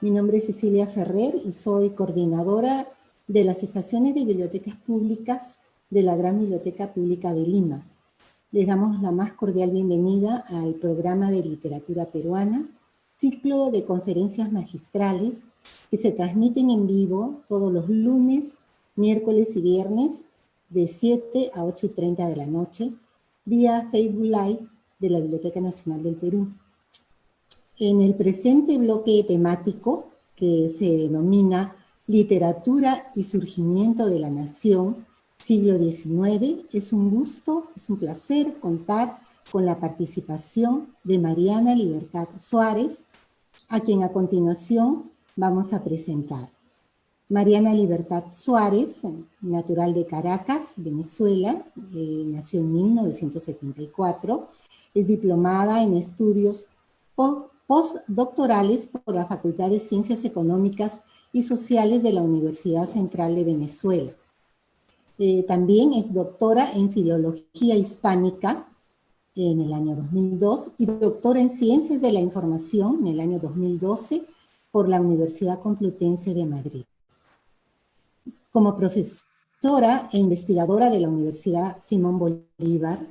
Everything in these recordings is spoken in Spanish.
Mi nombre es Cecilia Ferrer y soy coordinadora de las estaciones de bibliotecas públicas de la Gran Biblioteca Pública de Lima. Les damos la más cordial bienvenida al programa de literatura peruana, ciclo de conferencias magistrales que se transmiten en vivo todos los lunes, miércoles y viernes de 7 a 8:30 de la noche vía Facebook Live de la Biblioteca Nacional del Perú. En el presente bloque temático, que se denomina Literatura y Surgimiento de la Nación, siglo XIX, es un gusto, es un placer contar con la participación de Mariana Libertad Suárez, a quien a continuación vamos a presentar. Mariana Libertad Suárez, natural de Caracas, Venezuela, nació en 1974, es diplomada en estudios postdoctorales por la Facultad de Ciencias Económicas y Sociales de la Universidad Central de Venezuela. También es doctora en Filología Hispánica en el año 2002 y doctora en Ciencias de la Información en el año 2012 por la Universidad Complutense de Madrid. Como profesora e investigadora de la Universidad Simón Bolívar,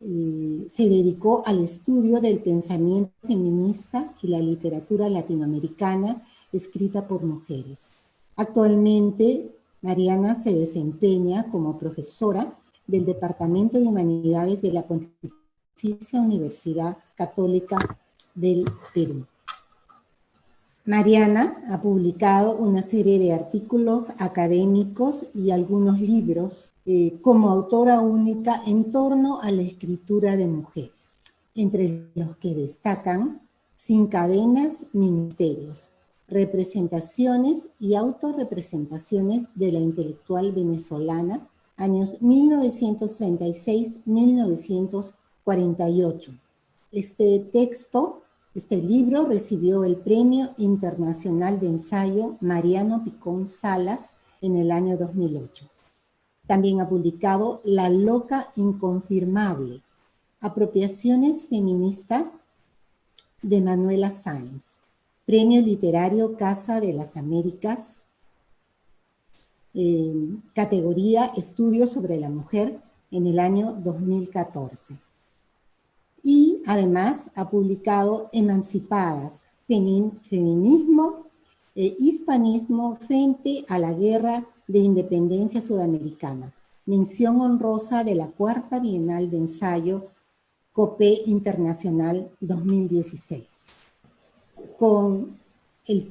se dedicó al estudio del pensamiento feminista y la literatura latinoamericana escrita por mujeres. Actualmente, Mariana se desempeña como profesora del Departamento de Humanidades de la Pontificia Universidad Católica del Perú. Mariana ha publicado una serie de artículos académicos y algunos libros como autora única en torno a la escritura de mujeres, entre los que destacan Sin cadenas ni misterios, representaciones y autorrepresentaciones de la intelectual venezolana, años 1936-1948. Este libro recibió el Premio Internacional de Ensayo Mariano Picón Salas en el año 2008. También ha publicado La loca inconfirmable, Apropiaciones feministas de Manuela Sáenz, Premio Literario Casa de las Américas, categoría Estudios sobre la Mujer en el año 2014. Y además ha publicado Emancipadas, Feminismo e Hispanismo frente a la Guerra de Independencia Sudamericana, mención honrosa de la Cuarta Bienal de Ensayo COPE Internacional 2016. Con el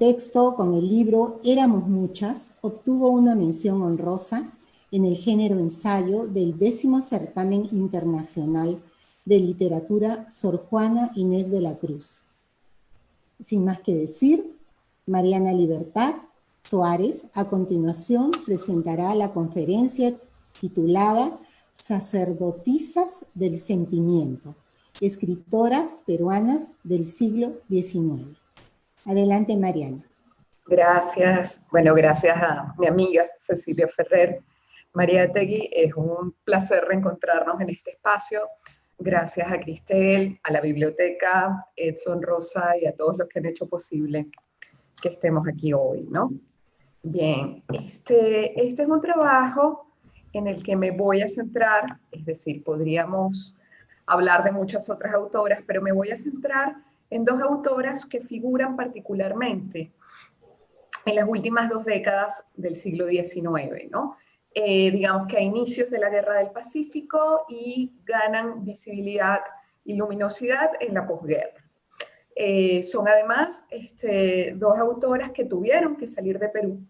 libro Éramos Muchas, obtuvo una mención honrosa en el género ensayo del 10º Certamen Internacional de Literatura Sor Juana Inés de la Cruz. Sin más que decir, Mariana Libertad Suárez a continuación presentará la conferencia titulada Sacerdotisas del Sentimiento, escritoras peruanas del siglo XIX. Adelante, Mariana. Gracias. Bueno, gracias a mi amiga Cecilia Ferrer. Mariátegui, es un placer reencontrarnos en este espacio. Gracias a Cristel, a la biblioteca, Edson, Rosa y a todos los que han hecho posible que estemos aquí hoy, ¿no? Bien, este es un trabajo en el que me voy a centrar, es decir, podríamos hablar de muchas otras autoras, pero me voy a centrar en dos autoras que figuran particularmente en las últimas 2 décadas del siglo XIX, ¿no? Digamos que a inicios de la Guerra del Pacífico y ganan visibilidad y luminosidad en la posguerra. Son además dos autoras que tuvieron que salir de Perú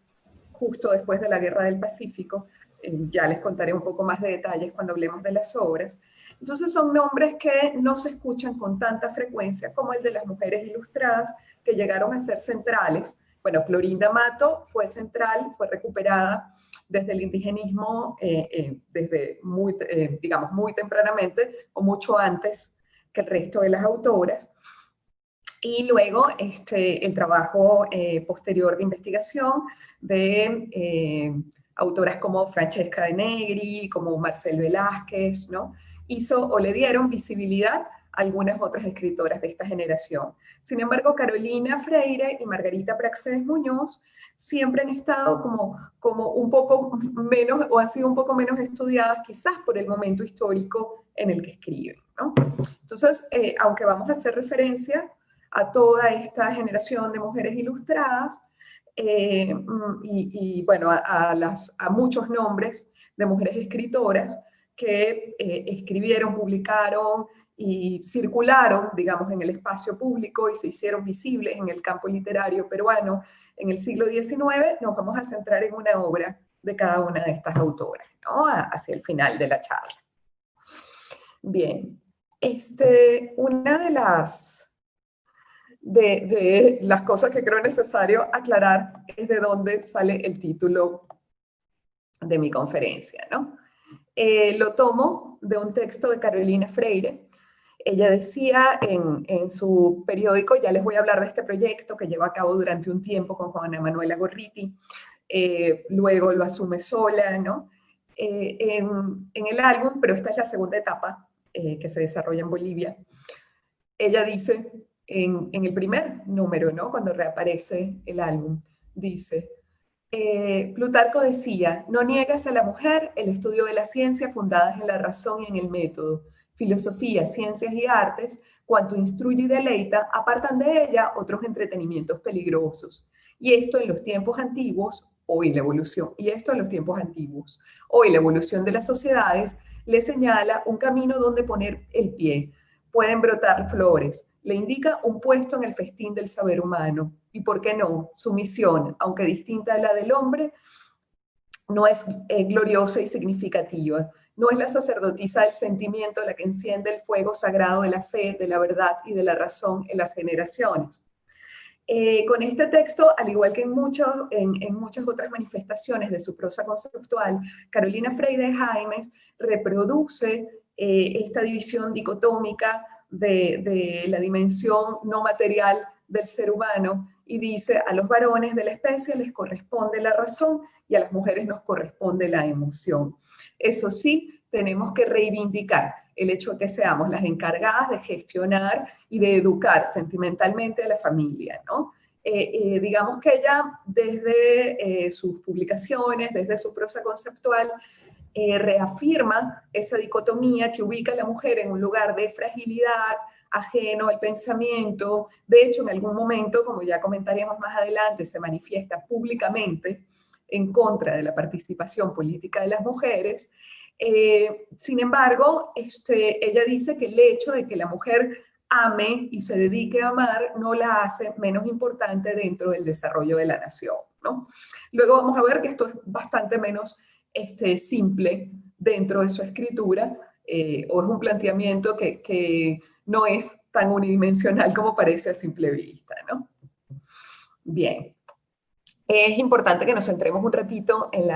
justo después de la Guerra del Pacífico. Ya les contaré un poco más de detalles cuando hablemos de las obras. Entonces son nombres que no se escuchan con tanta frecuencia como el de las mujeres ilustradas que llegaron a ser centrales. Bueno, Clorinda Mato fue central, fue recuperada desde el indigenismo, desde digamos, muy tempranamente o mucho antes que el resto de las autoras. Y luego el trabajo posterior de investigación de autoras como Francesca de Negri, como Marcel Velázquez, ¿no? Hizo o le dieron visibilidad algunas otras escritoras de esta generación. Sin embargo, Carolina Freire y Margarita Praxedés Muñoz siempre han estado como un poco menos, o han sido un poco menos estudiadas, quizás por el momento histórico en el que escriben, ¿no? Entonces, aunque vamos a hacer referencia a toda esta generación de mujeres ilustradas, bueno, a muchos nombres de mujeres escritoras que escribieron, publicaron y circularon, digamos, en el espacio público y se hicieron visibles en el campo literario peruano en el siglo XIX, nos vamos a centrar en una obra de cada una de estas autoras, ¿no? Hacia el final de la charla. Bien, una de las cosas que creo necesario aclarar es de dónde sale el título de mi conferencia, ¿no? Lo tomo de un texto de Carolina Freire. Ella decía en su periódico, ya les voy a hablar de este proyecto que lleva a cabo durante un tiempo con Juana Manuela Gorriti, luego lo asume sola, ¿no? En el álbum, pero esta es la segunda etapa que se desarrolla en Bolivia. Ella dice, en el primer número, ¿no? Cuando reaparece el álbum, dice, Plutarco decía, no niegas a la mujer el estudio de la ciencia fundadas en la razón y en el método. Filosofía, ciencias y artes, cuanto instruye y deleita, apartan de ella otros entretenimientos peligrosos. Y esto en los tiempos antiguos, hoy la evolución, hoy la evolución de las sociedades le señala un camino donde poner el pie. Pueden brotar flores, le indica un puesto en el festín del saber humano. Y por qué no, su misión, aunque distinta a la del hombre, no es gloriosa y significativa. No es la sacerdotisa del sentimiento la que enciende el fuego sagrado de la fe, de la verdad y de la razón en las generaciones. Con este texto, al igual que en muchas otras manifestaciones de su prosa conceptual, Carolina Freire Jaimes reproduce esta división dicotómica de la dimensión no material del ser humano y dice, a los varones de la especie les corresponde la razón y a las mujeres nos corresponde la emoción. Eso sí, tenemos que reivindicar el hecho de que seamos las encargadas de gestionar y de educar sentimentalmente a la familia, ¿no? Digamos que ella, desde sus publicaciones, desde su prosa conceptual, reafirma esa dicotomía que ubica a la mujer en un lugar de fragilidad, ajeno al pensamiento. De hecho, en algún momento, como ya comentaremos más adelante, se manifiesta públicamente en contra de la participación política de las mujeres. Sin embargo, ella dice que el hecho de que la mujer ame y se dedique a amar no la hace menos importante dentro del desarrollo de la nación, ¿no? Luego vamos a ver que esto es bastante menos simple dentro de su escritura, o es un planteamiento que no es tan unidimensional como parece a simple vista, ¿no? Bien. Es importante que nos centremos un ratito en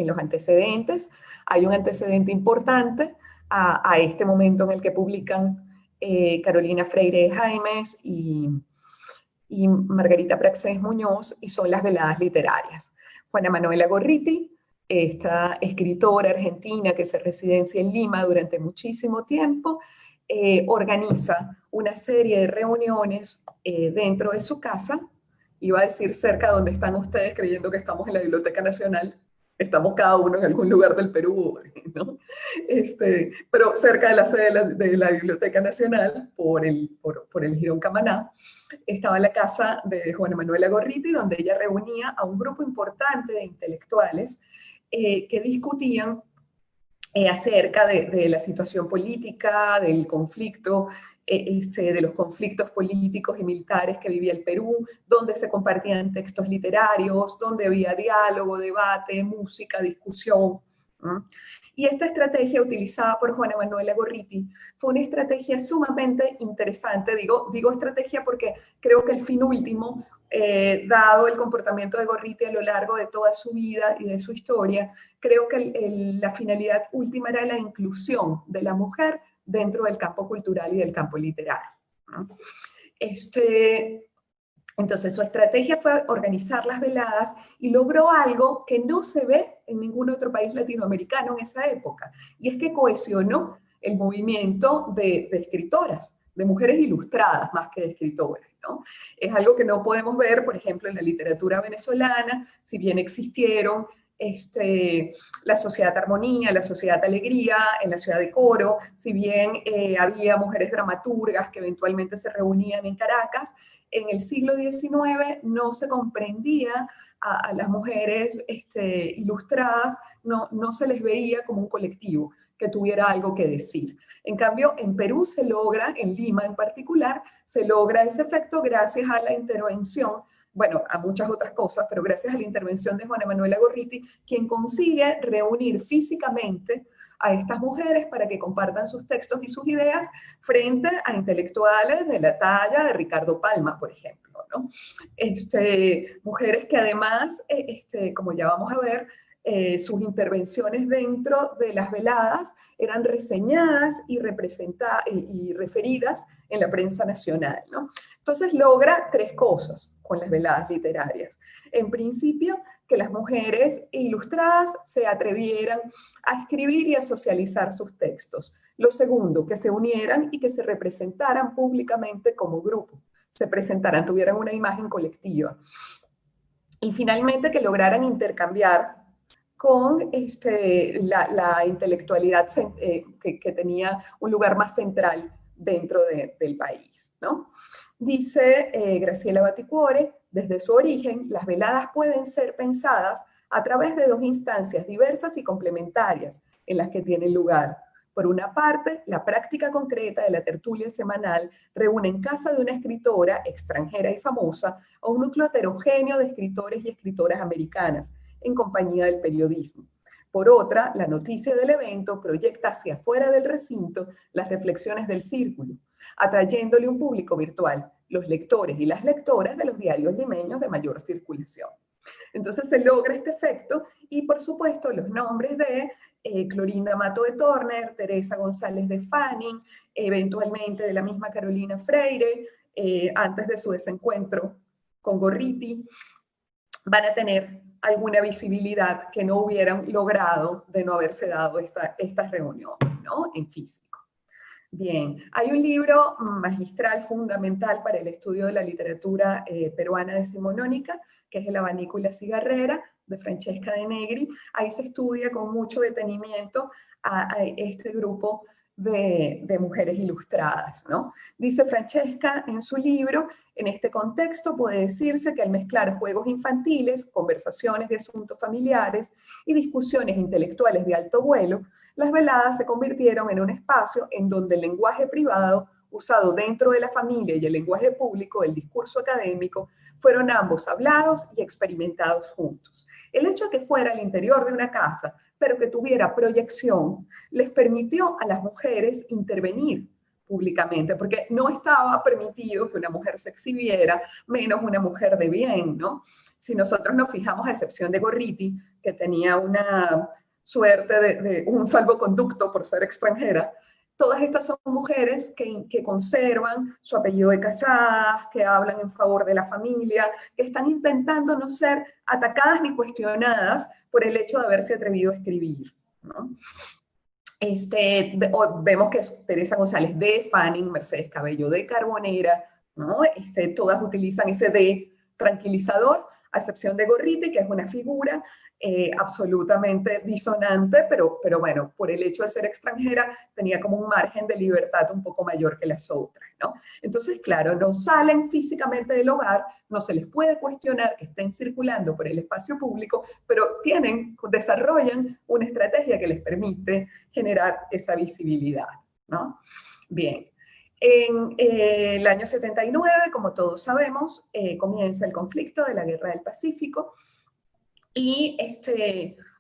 los antecedentes. Hay un antecedente importante a este momento en el que publican Carolina Freire Jaimes y Margarita Praxedés Muñoz, y son las veladas literarias. Juana Manuela Gorriti, esta escritora argentina que se residencia en Lima durante muchísimo tiempo, organiza una serie de reuniones dentro de su casa. Iba a decir cerca donde están ustedes, creyendo que estamos en la Biblioteca Nacional. Estamos cada uno en algún lugar del Perú, ¿no? Pero cerca de la sede de la Biblioteca Nacional, por el Jirón Camaná, estaba la casa de Juana Manuela Gorriti, donde ella reunía a un grupo importante de intelectuales que discutían acerca de la situación política, del conflicto, de los conflictos políticos y militares que vivía el Perú, donde se compartían textos literarios, donde había diálogo, debate, música, discusión. Y esta estrategia utilizada por Juana Manuela Gorriti fue una estrategia sumamente interesante. Digo estrategia porque creo que el fin último, dado el comportamiento de Gorriti a lo largo de toda su vida y de su historia, creo que la finalidad última era la inclusión de la mujer dentro del campo cultural y del campo literario. Entonces su estrategia fue organizar las veladas y logró algo que no se ve en ningún otro país latinoamericano en esa época, y es que cohesionó el movimiento de escritoras de mujeres ilustradas más que de escritoras, ¿no? Es algo que no podemos ver, por ejemplo, en la literatura venezolana, si bien existieron la Sociedad Armonía, la Sociedad Alegría, en la ciudad de Coro, si bien había mujeres dramaturgas que eventualmente se reunían en Caracas, en el siglo XIX no se comprendía a las mujeres ilustradas, no se les veía como un colectivo que tuviera algo que decir. En cambio, en Perú se logra, en Lima en particular, se logra ese efecto gracias a la intervención, bueno, a muchas otras cosas, pero gracias a la intervención de Juana Manuela Gorriti, quien consigue reunir físicamente a estas mujeres para que compartan sus textos y sus ideas frente a intelectuales de la talla de Ricardo Palma, por ejemplo, ¿no? Mujeres que además, como ya vamos a ver, sus intervenciones dentro de las veladas eran reseñadas y referidas en la prensa nacional, ¿no? Entonces logra tres cosas con las veladas literarias. En principio, que las mujeres ilustradas se atrevieran a escribir y a socializar sus textos. Lo segundo, que se unieran y que se representaran públicamente como grupo, se presentaran, tuvieran una imagen colectiva. Y finalmente, que lograran intercambiar con la intelectualidad que tenía un lugar más central dentro del país, ¿no? Dice Graciela Baticuore, desde su origen, las veladas pueden ser pensadas a través de dos instancias diversas y complementarias en las que tienen lugar. Por una parte, la práctica concreta de la tertulia semanal reúne en casa de una escritora extranjera y famosa a un núcleo heterogéneo de escritores y escritoras americanas, en compañía del periodismo. Por otra, la noticia del evento proyecta hacia afuera del recinto las reflexiones del círculo, atrayéndole un público virtual, los lectores y las lectoras de los diarios limeños de mayor circulación. Entonces se logra este efecto y, por supuesto, los nombres de Clorinda Mato de Torner, Teresa González de Fanning, eventualmente de la misma Carolina Freire, antes de su desencuentro con Gorriti, van a tener alguna visibilidad que no hubieran logrado de no haberse dado estas reuniones, ¿no? En físico. Bien, hay un libro magistral fundamental para el estudio de la literatura peruana decimonónica, que es El abanico y la cigarrera, de Francesca de Negri. Ahí se estudia con mucho detenimiento a este grupo de mujeres ilustradas, ¿no? Dice Francesca en su libro, en este contexto puede decirse que al mezclar juegos infantiles, conversaciones de asuntos familiares y discusiones intelectuales de alto vuelo, las veladas se convirtieron en un espacio en donde el lenguaje privado, usado dentro de la familia, y el lenguaje público, el discurso académico, fueron ambos hablados y experimentados juntos. El hecho de que fuera al interior de una casa, pero que tuviera proyección, les permitió a las mujeres intervenir públicamente, porque no estaba permitido que una mujer se exhibiera, menos una mujer de bien, ¿no? Si nosotros nos fijamos, a excepción de Gorriti, que tenía una suerte de un salvoconducto por ser extranjera, todas estas son mujeres que conservan su apellido de casadas, que hablan en favor de la familia, que están intentando no ser atacadas ni cuestionadas por el hecho de haberse atrevido a escribir, ¿no? Vemos que Teresa González de Fanning, Mercedes Cabello de Carbonera, ¿no? Todas utilizan ese de tranquilizador, a excepción de Gorriti, que es una figura absolutamente disonante, pero bueno, por el hecho de ser extranjera, tenía como un margen de libertad un poco mayor que las otras, ¿no? Entonces, claro, no salen físicamente del hogar, no se les puede cuestionar que estén circulando por el espacio público, pero desarrollan una estrategia que les permite generar esa visibilidad, ¿no? Bien. En el año 79, como todos sabemos, comienza el conflicto de la Guerra del Pacífico y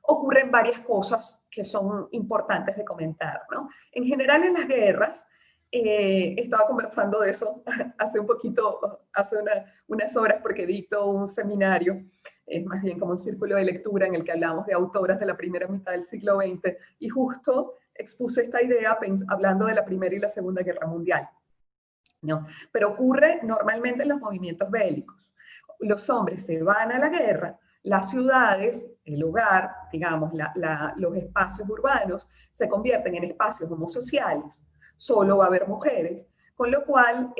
ocurren varias cosas que son importantes de comentar, ¿no? En general, en las guerras, estaba conversando de eso hace unas horas, porque dicto un seminario, es más bien como un círculo de lectura en el que hablamos de autoras de la primera mitad del siglo XX, y justo expuse esta idea hablando de la Primera y la Segunda Guerra Mundial, ¿no? Pero ocurre normalmente en los movimientos bélicos. Los hombres se van a la guerra, las ciudades, el hogar, digamos, los espacios urbanos se convierten en espacios homosociales, solo va a haber mujeres, con lo cual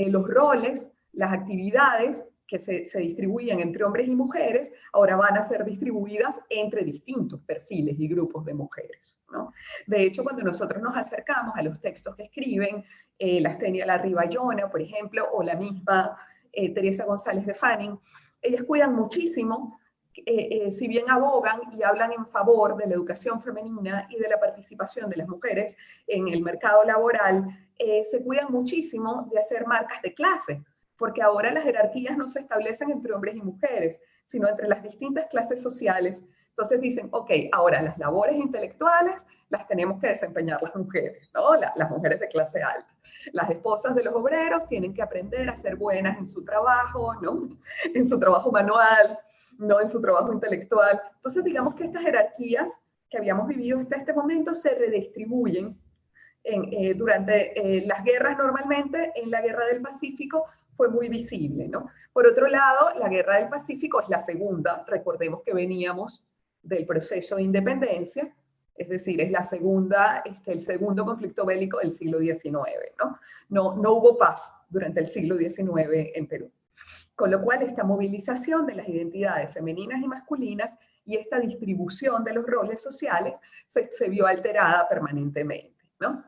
los roles, las actividades que se distribuían entre hombres y mujeres, ahora van a ser distribuidas entre distintos perfiles y grupos de mujeres, ¿no? De hecho, cuando nosotros nos acercamos a los textos que escriben la Stenia Larribayona, por ejemplo, o la misma Teresa González de Fanning, ellas cuidan muchísimo, si bien abogan y hablan en favor de la educación femenina y de la participación de las mujeres en el mercado laboral, se cuidan muchísimo de hacer marcas de clase, porque ahora las jerarquías no se establecen entre hombres y mujeres, sino entre las distintas clases sociales. Entonces dicen, ok, ahora las labores intelectuales las tenemos que desempeñar las mujeres, ¿no? Las mujeres de clase alta. Las esposas de los obreros tienen que aprender a ser buenas en su trabajo, ¿no? En su trabajo manual, no en su trabajo intelectual. Entonces digamos que estas jerarquías que habíamos vivido hasta este momento se redistribuyen durante las guerras. Normalmente en la Guerra del Pacífico fue muy visible, ¿no? Por otro lado, la Guerra del Pacífico es la segunda, recordemos que veníamos del proceso de independencia, es decir, es la segunda, el segundo conflicto bélico del siglo XIX, ¿no? No hubo paz durante el siglo XIX en Perú. Con lo cual, esta movilización de las identidades femeninas y masculinas y esta distribución de los roles sociales se vio alterada permanentemente, ¿no?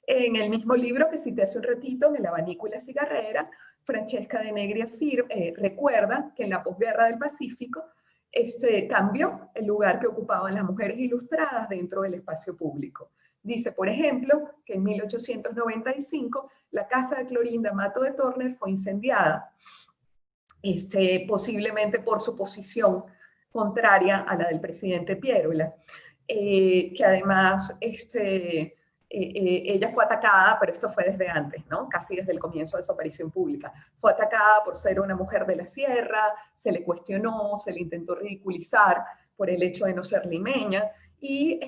En el mismo libro que cité hace un ratito, en El abanico y la cigarrera, Francesca de Negri recuerda que en la posguerra del Pacífico cambió el lugar que ocupaban las mujeres ilustradas dentro del espacio público. Dice, por ejemplo, que en 1895 la casa de Clorinda Mato de Torner fue incendiada, posiblemente por su posición contraria a la del presidente Piérola, que además ella fue atacada, pero esto fue desde antes, ¿no? Casi desde el comienzo de su aparición pública. Fue atacada por ser una mujer de la sierra, se le cuestionó, se le intentó ridiculizar por el hecho de no ser limeña, y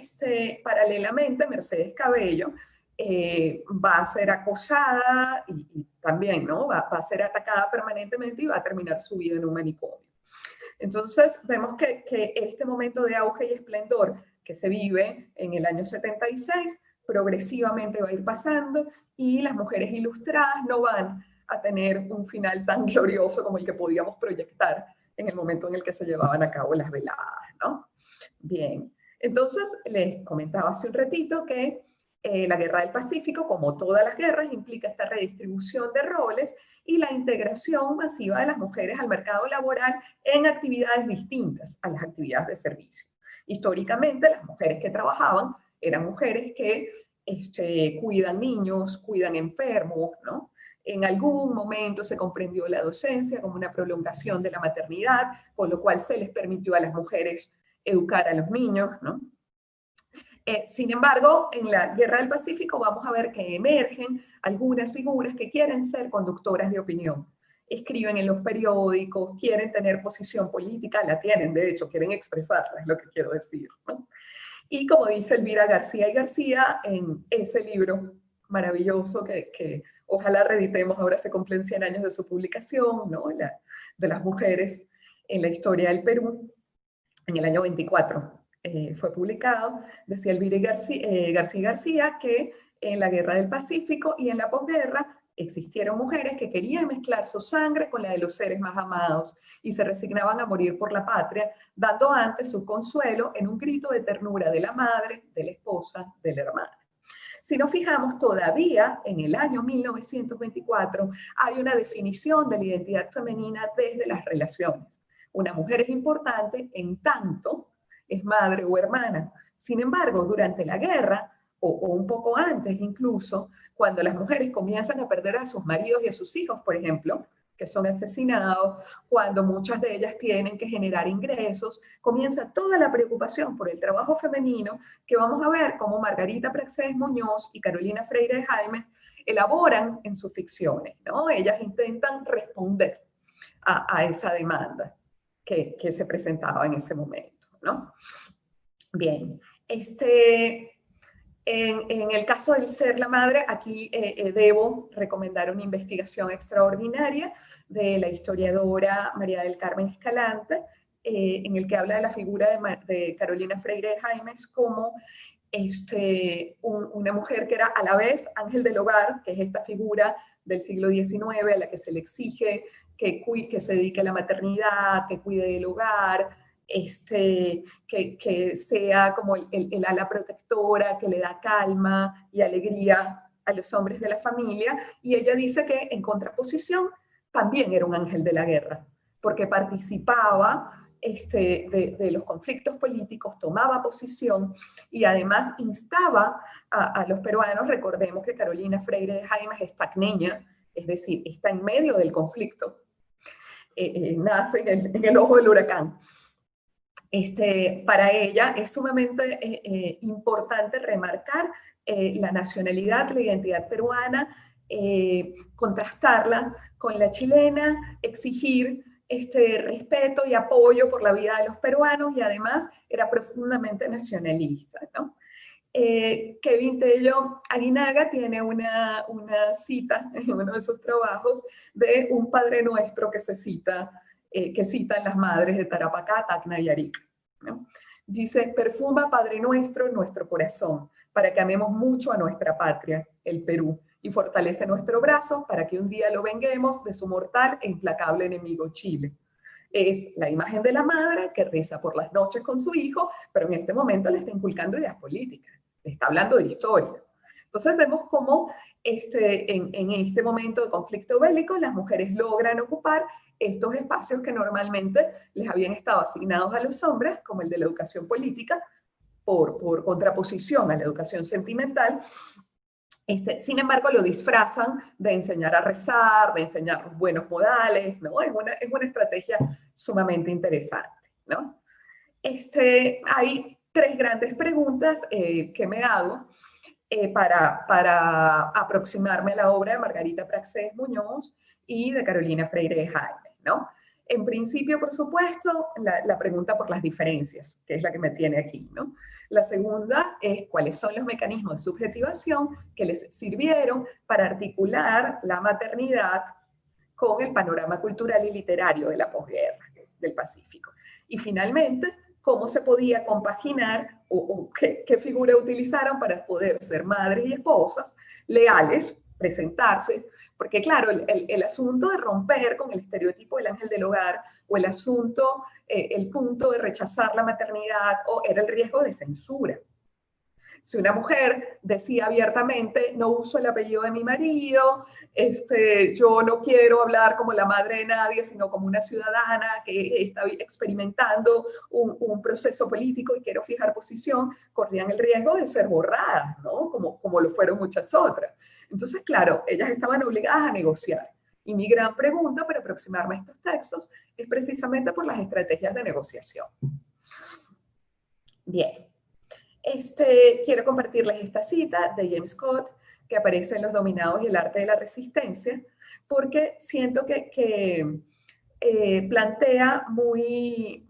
paralelamente Mercedes Cabello va a ser acosada y también, ¿no? Va a ser atacada permanentemente y va a terminar su vida en un manicomio. Entonces vemos que este momento de auge y esplendor que se vive en el año 76 progresivamente va a ir pasando y las mujeres ilustradas no van a tener un final tan glorioso como el que podíamos proyectar en el momento en el que se llevaban a cabo las veladas, ¿no? Bien, entonces les comentaba hace un ratito que la Guerra del Pacífico, como todas las guerras, implica esta redistribución de roles y la integración masiva de las mujeres al mercado laboral en actividades distintas a las actividades de servicio. Históricamente, las mujeres que trabajaban eran mujeres que cuidan niños, cuidan enfermos, ¿no? En algún momento se comprendió la docencia como una prolongación de la maternidad, con lo cual se les permitió a las mujeres educar a los niños, ¿no? Sin embargo, en la Guerra del Pacífico vamos a ver que emergen algunas figuras que quieren ser conductoras de opinión. Escriben en los periódicos, quieren tener posición política, la tienen, de hecho, quieren expresarla, es lo que quiero decir, ¿no? Y como dice Elvira García y García, en ese libro maravilloso que ojalá reeditemos, ahora se cumplen 100 años de su publicación, ¿no? De las mujeres en la historia del Perú, en el año 24 fue publicado, decía Elvira García que en la Guerra del Pacífico y en la posguerra existieron mujeres que querían mezclar su sangre con la de los seres más amados y se resignaban a morir por la patria, dando antes su consuelo en un grito de ternura de la madre, de la esposa, de la hermana. Si nos fijamos, todavía en el año 1924 hay una definición de la identidad femenina desde las relaciones. Una mujer es importante en tanto es madre o hermana. Sin embargo, durante la guerra, o un poco antes incluso, cuando las mujeres comienzan a perder a sus maridos y a sus hijos, por ejemplo, que son asesinados, cuando muchas de ellas tienen que generar ingresos, comienza toda la preocupación por el trabajo femenino que vamos a ver como Margarita Praxedes Muñoz y Carolina Freire de Jaime elaboran en sus ficciones, ¿no? Ellas intentan responder a esa demanda que se presentaba en ese momento, ¿no? Bien, en el caso del ser la madre, aquí debo recomendar una investigación extraordinaria de la historiadora María del Carmen Escalante, en el que habla de la figura de Carolina Freire de Jaimes como una mujer que era a la vez ángel del hogar, que es esta figura del siglo XIX a la que se le exige que se dedique a la maternidad, que cuide del hogar, que sea como el ala protectora, que le da calma y alegría a los hombres de la familia, y ella dice que en contraposición también era un ángel de la guerra, porque participaba de los conflictos políticos, tomaba posición y además instaba a los peruanos. Recordemos que Carolina Freire de Jaimes es tacneña, es decir, está en medio del conflicto, nace en el ojo del huracán. Para ella es sumamente importante remarcar la nacionalidad, la identidad peruana, contrastarla con la chilena, exigir respeto y apoyo por la vida de los peruanos, y además era profundamente nacionalista, ¿no? Kevin Tello Aguinaga tiene una cita en uno de sus trabajos de un Padre Nuestro que citan las madres de Tarapacá, Tacna y Arica, ¿no? Dice: perfuma, Padre Nuestro, nuestro corazón, para que amemos mucho a nuestra patria, el Perú, y fortalece nuestro brazo para que un día lo venguemos de su mortal e implacable enemigo Chile. Es la imagen de la madre que reza por las noches con su hijo, pero en este momento le está inculcando ideas políticas, le está hablando de historia. Entonces vemos cómo en este momento de conflicto bélico las mujeres logran ocupar estos espacios que normalmente les habían estado asignados a los hombres, como el de la educación política, por contraposición a la educación sentimental. Sin embargo, lo disfrazan de enseñar a rezar, de enseñar buenos modales, ¿no? Es una estrategia sumamente interesante, ¿no? Hay tres grandes preguntas que me hago para aproximarme a la obra de Margarita Praxés Muñoz y de Carolina Freire de Jaimes, ¿no? En principio, por supuesto, la pregunta por las diferencias, que es la que me tiene aquí, ¿no? La segunda es cuáles son los mecanismos de subjetivación que les sirvieron para articular la maternidad con el panorama cultural y literario de la posguerra del Pacífico. Y finalmente, cómo se podía compaginar o qué figura utilizaron para poder ser madres y esposas leales, presentarse, porque claro, el asunto de romper con el estereotipo del ángel del hogar, o el asunto, el punto de rechazar la maternidad, o era el riesgo de censura. Si una mujer decía abiertamente: no uso el apellido de mi marido, yo no quiero hablar como la madre de nadie, sino como una ciudadana que está experimentando un proceso político y quiero fijar posición, corrían el riesgo de ser borradas, ¿no? Como lo fueron muchas otras. Entonces, claro, ellas estaban obligadas a negociar. Y mi gran pregunta para aproximarme a estos textos es precisamente por las estrategias de negociación. Bien. Quiero compartirles esta cita de James Scott, que aparece en Los Dominados y el Arte de la Resistencia, porque siento que plantea muy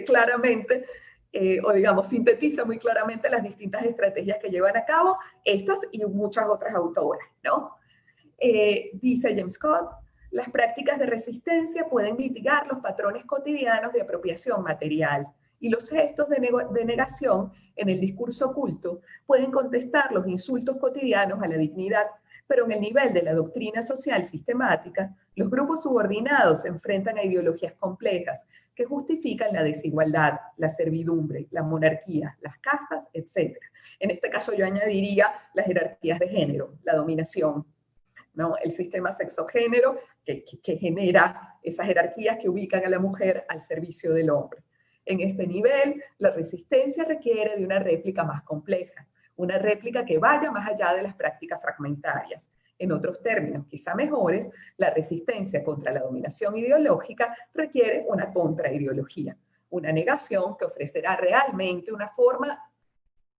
claramente, o digamos, sintetiza muy claramente las distintas estrategias que llevan a cabo estas y muchas otras autoras, ¿no? Dice James Scott: las prácticas de resistencia pueden mitigar los patrones cotidianos de apropiación material, y los gestos de negación en el discurso oculto pueden contestar los insultos cotidianos a la dignidad, pero en el nivel de la doctrina social sistemática, los grupos subordinados se enfrentan a ideologías complejas que justifican la desigualdad, la servidumbre, la monarquía, las castas, etc. En este caso yo añadiría las jerarquías de género, la dominación, ¿no? El sistema sexogénero que genera esas jerarquías que ubican a la mujer al servicio del hombre. En este nivel, la resistencia requiere de una réplica más compleja, una réplica que vaya más allá de las prácticas fragmentarias. En otros términos, quizá mejores, la resistencia contra la dominación ideológica requiere una contraideología, una negación que ofrecerá realmente una forma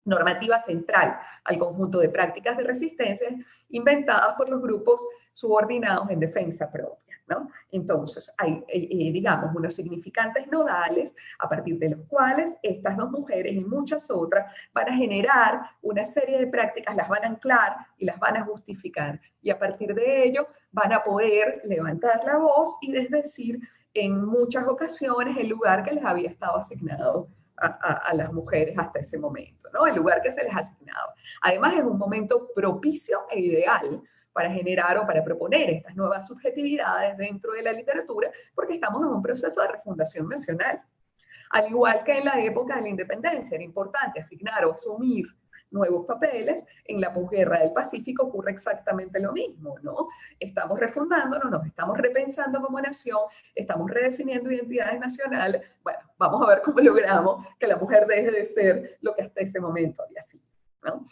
normativa central al conjunto de prácticas de resistencia inventadas por los grupos subordinados en defensa propia, ¿no? Entonces, hay, digamos, unos significantes nodales a partir de los cuales estas dos mujeres y muchas otras van a generar una serie de prácticas, las van a anclar y las van a justificar. Y a partir de ello van a poder levantar la voz y desdecir en muchas ocasiones el lugar que les había estado asignado a las mujeres hasta ese momento, ¿no? El lugar que se les asignaba. Además, es un momento propicio e ideal para generar o para proponer estas nuevas subjetividades dentro de la literatura, porque estamos en un proceso de refundación nacional. Al igual que en la época de la independencia, era importante asignar o asumir nuevos papeles. En la posguerra del Pacífico ocurre exactamente lo mismo, ¿no? Estamos refundándonos, nos estamos repensando como nación, estamos redefiniendo identidades nacionales. Bueno, vamos a ver cómo logramos que la mujer deje de ser lo que hasta ese momento había sido, ¿no?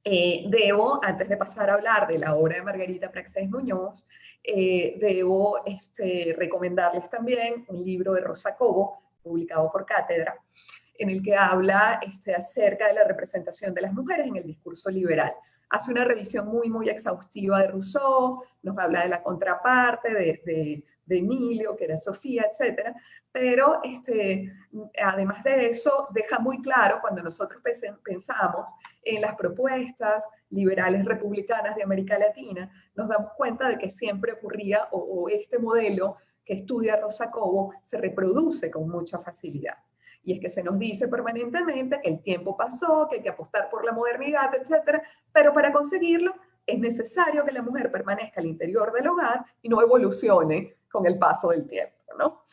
Debo, antes de pasar a hablar de la obra de Margarita Praxedis Muñoz, debo recomendarles también un libro de Rosa Cobo, publicado por Cátedra, en el que habla acerca de la representación de las mujeres en el discurso liberal. Hace una revisión muy exhaustiva de Rousseau, nos habla de la contraparte, de Emilio, que era Sofía, etc. Pero además de eso, deja muy claro cuando nosotros pensamos en las propuestas liberales republicanas de América Latina, nos damos cuenta de que siempre ocurría, o este modelo que estudia Rosa Cobo se reproduce con mucha facilidad. Y es que se nos dice permanentemente que el tiempo pasó, que hay que apostar por la modernidad, etc. Pero para conseguirlo es necesario que la mujer permanezca al interior del hogar y no evolucione con el paso del tiempo, ¿no?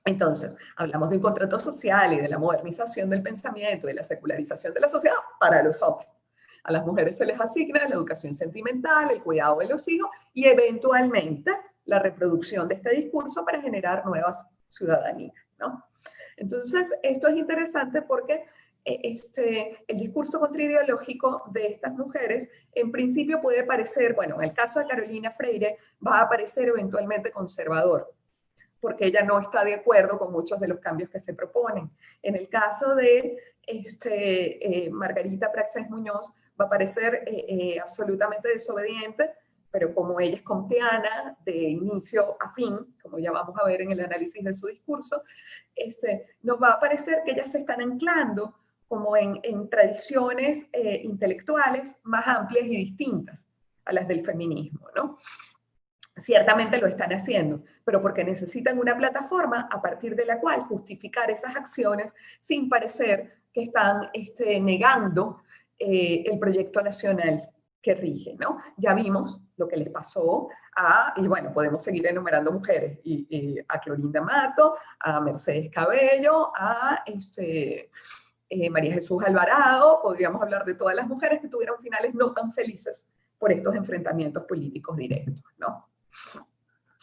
Entonces, hablamos de un contrato social y de la modernización del pensamiento, de la secularización de la sociedad para los hombres. A las mujeres se les asigna la educación sentimental, el cuidado de los hijos y eventualmente la reproducción de este discurso para generar nuevas ciudadanías, ¿no? Entonces, esto es interesante porque el discurso contraideológico de estas mujeres, en principio puede parecer, bueno, en el caso de Carolina Freire, va a parecer eventualmente conservador, porque ella no está de acuerdo con muchos de los cambios que se proponen. En el caso de Margarita Praxedis Muñoz, va a parecer absolutamente desobediente, pero como ella es comteana de inicio a fin, como ya vamos a ver en el análisis de su discurso, nos va a parecer que ellas se están anclando como en tradiciones intelectuales más amplias y distintas a las del feminismo, ¿no? Ciertamente lo están haciendo, pero porque necesitan una plataforma a partir de la cual justificar esas acciones sin parecer que están negando el proyecto nacional que rige, ¿no? Ya vimos lo que les pasó y bueno, podemos seguir enumerando mujeres, a Clorinda Mato, a Mercedes Cabello, a María Jesús Alvarado. Podríamos hablar de todas las mujeres que tuvieron finales no tan felices por estos enfrentamientos políticos directos, ¿no?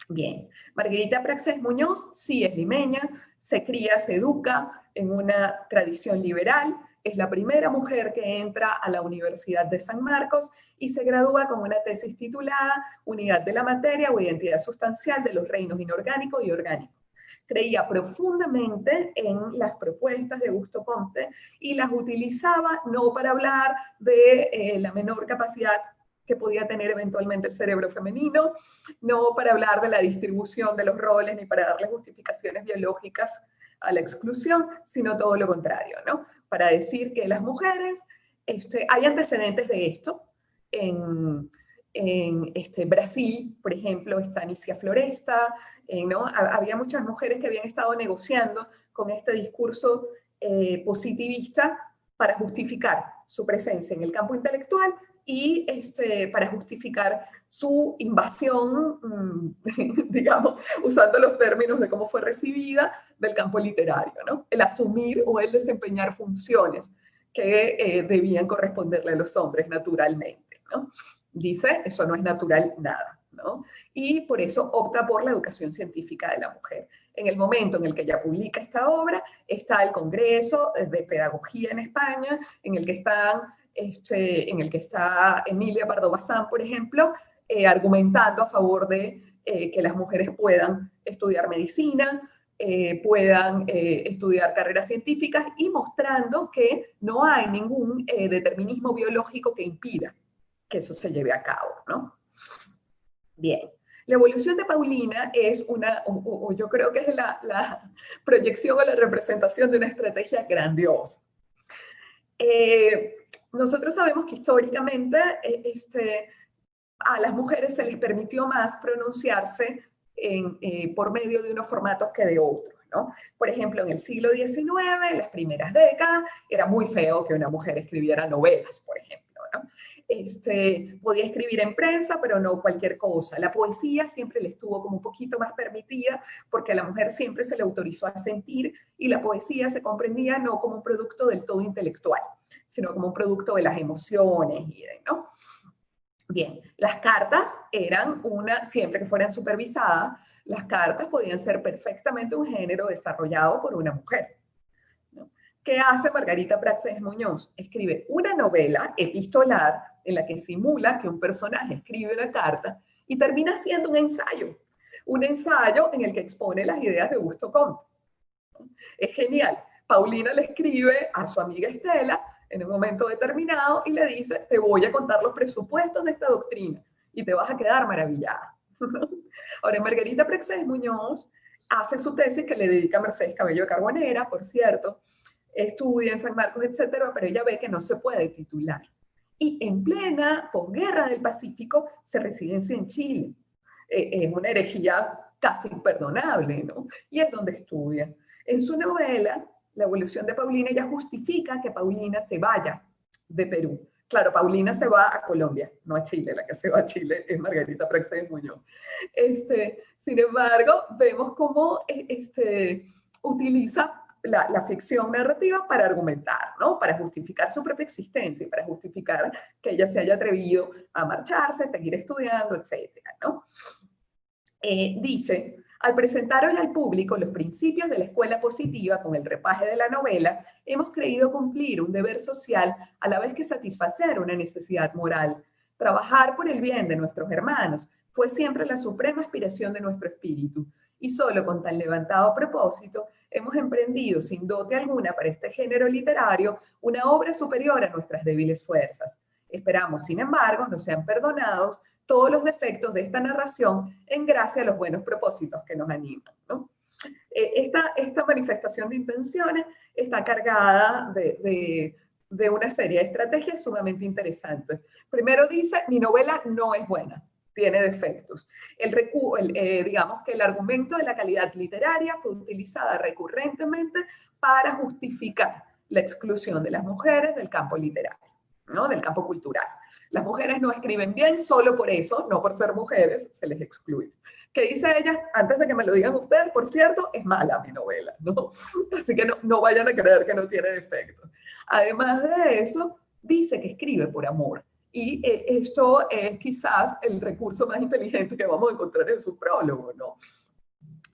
Bien, Margarita Praxedis Muñoz sí es limeña, se cría, se educa en una tradición liberal, es la primera mujer que entra a la Universidad de San Marcos y se gradúa con una tesis titulada Unidad de la materia o identidad sustancial de los reinos inorgánico y orgánico. Creía profundamente en las propuestas de Augusto Comte y las utilizaba no para hablar de la menor capacidad que podía tener eventualmente el cerebro femenino, no para hablar de la distribución de los roles ni para darle justificaciones biológicas a la exclusión, sino todo lo contrario, ¿no? Para decir que las mujeres, hay antecedentes de esto. En Brasil, por ejemplo, está Nícia Floresta, ¿no? Había muchas mujeres que habían estado negociando con este discurso positivista para justificar su presencia en el campo intelectual y para justificar su invasión, digamos, usando los términos de cómo fue recibida, del campo literario, ¿no? El asumir o el desempeñar funciones que debían corresponderle a los hombres naturalmente, ¿no? Dice, eso no es natural nada, ¿no? Y por eso opta por la educación científica de la mujer. En el momento en el que ella publica esta obra, está el Congreso de Pedagogía en España, en el que está Emilia Pardo Bazán, por ejemplo, argumentando a favor de que las mujeres puedan estudiar medicina, puedan estudiar carreras científicas y mostrando que no hay ningún determinismo biológico que impida que eso se lleve a cabo, ¿no? Bien. La evolución de Paulina es yo creo que es la proyección o la representación de una estrategia grandiosa. Nosotros sabemos que históricamente a las mujeres se les permitió más pronunciarse por medio de unos formatos que de otros, ¿no? Por ejemplo, en el siglo XIX, en las primeras décadas, era muy feo que una mujer escribiera novelas, por ejemplo, ¿no? Podía escribir en prensa, pero no cualquier cosa. La poesía siempre le estuvo como un poquito más permitida, porque a la mujer siempre se le autorizó a sentir, y la poesía se comprendía no como un producto del todo intelectual, sino como un producto de las emociones, ¿no? Bien, las cartas eran siempre que fueran supervisadas, las cartas podían ser perfectamente un género desarrollado por una mujer, ¿no? ¿Qué hace Margarita Praxedes Muñoz? Escribe una novela epistolar en la que simula que un personaje escribe una carta y termina siendo un ensayo en el que expone las ideas de Augusto Comte. Es genial. Paulina le escribe a su amiga Estela en un momento determinado y le dice, te voy a contar los presupuestos de esta doctrina y te vas a quedar maravillada. Ahora, Margarita Praxedes Muñoz hace su tesis que le dedica a Mercedes Cabello de Carbonera, por cierto, estudia en San Marcos, etcétera, pero ella ve que no se puede titular. Y en plena posguerra del Pacífico se residencia en Chile. Es una herejía casi imperdonable, ¿no? Y es donde estudia. En su novela, La evolución de Paulina, ella justifica que Paulina se vaya de Perú. Claro, Paulina se va a Colombia, no a Chile. La que se va a Chile es Margarita Praxedes Muñoz. Sin embargo, vemos cómo utiliza la ficción narrativa para argumentar, ¿no? Para justificar su propia existencia y para justificar que ella se haya atrevido a marcharse, seguir estudiando, etcétera, ¿no? Dice, al presentar hoy al público los principios de la escuela positiva con el repaje de la novela, hemos creído cumplir un deber social a la vez que satisfacer una necesidad moral. Trabajar por el bien de nuestros hermanos fue siempre la suprema aspiración de nuestro espíritu, y solo con tan levantado propósito hemos emprendido sin dote alguna para este género literario una obra superior a nuestras débiles fuerzas. Esperamos, sin embargo, nos sean perdonados todos los defectos de esta narración en gracia a los buenos propósitos que nos animan, ¿no? Esta manifestación de intenciones está cargada de una serie de estrategias sumamente interesantes. Primero dice, mi novela no es buena, tiene defectos. Digamos que el argumento de la calidad literaria fue utilizada recurrentemente para justificar la exclusión de las mujeres del campo literario, ¿no? Del campo cultural. Las mujeres no escriben bien solo por eso, no por ser mujeres, se les excluye. ¿Qué dice ella? Antes de que me lo digan ustedes, por cierto, es mala mi novela, ¿no? Así que no vayan a creer que no tiene defectos. Además de eso, dice que escribe por amor. Y esto es quizás el recurso más inteligente que vamos a encontrar en su prólogo, ¿no?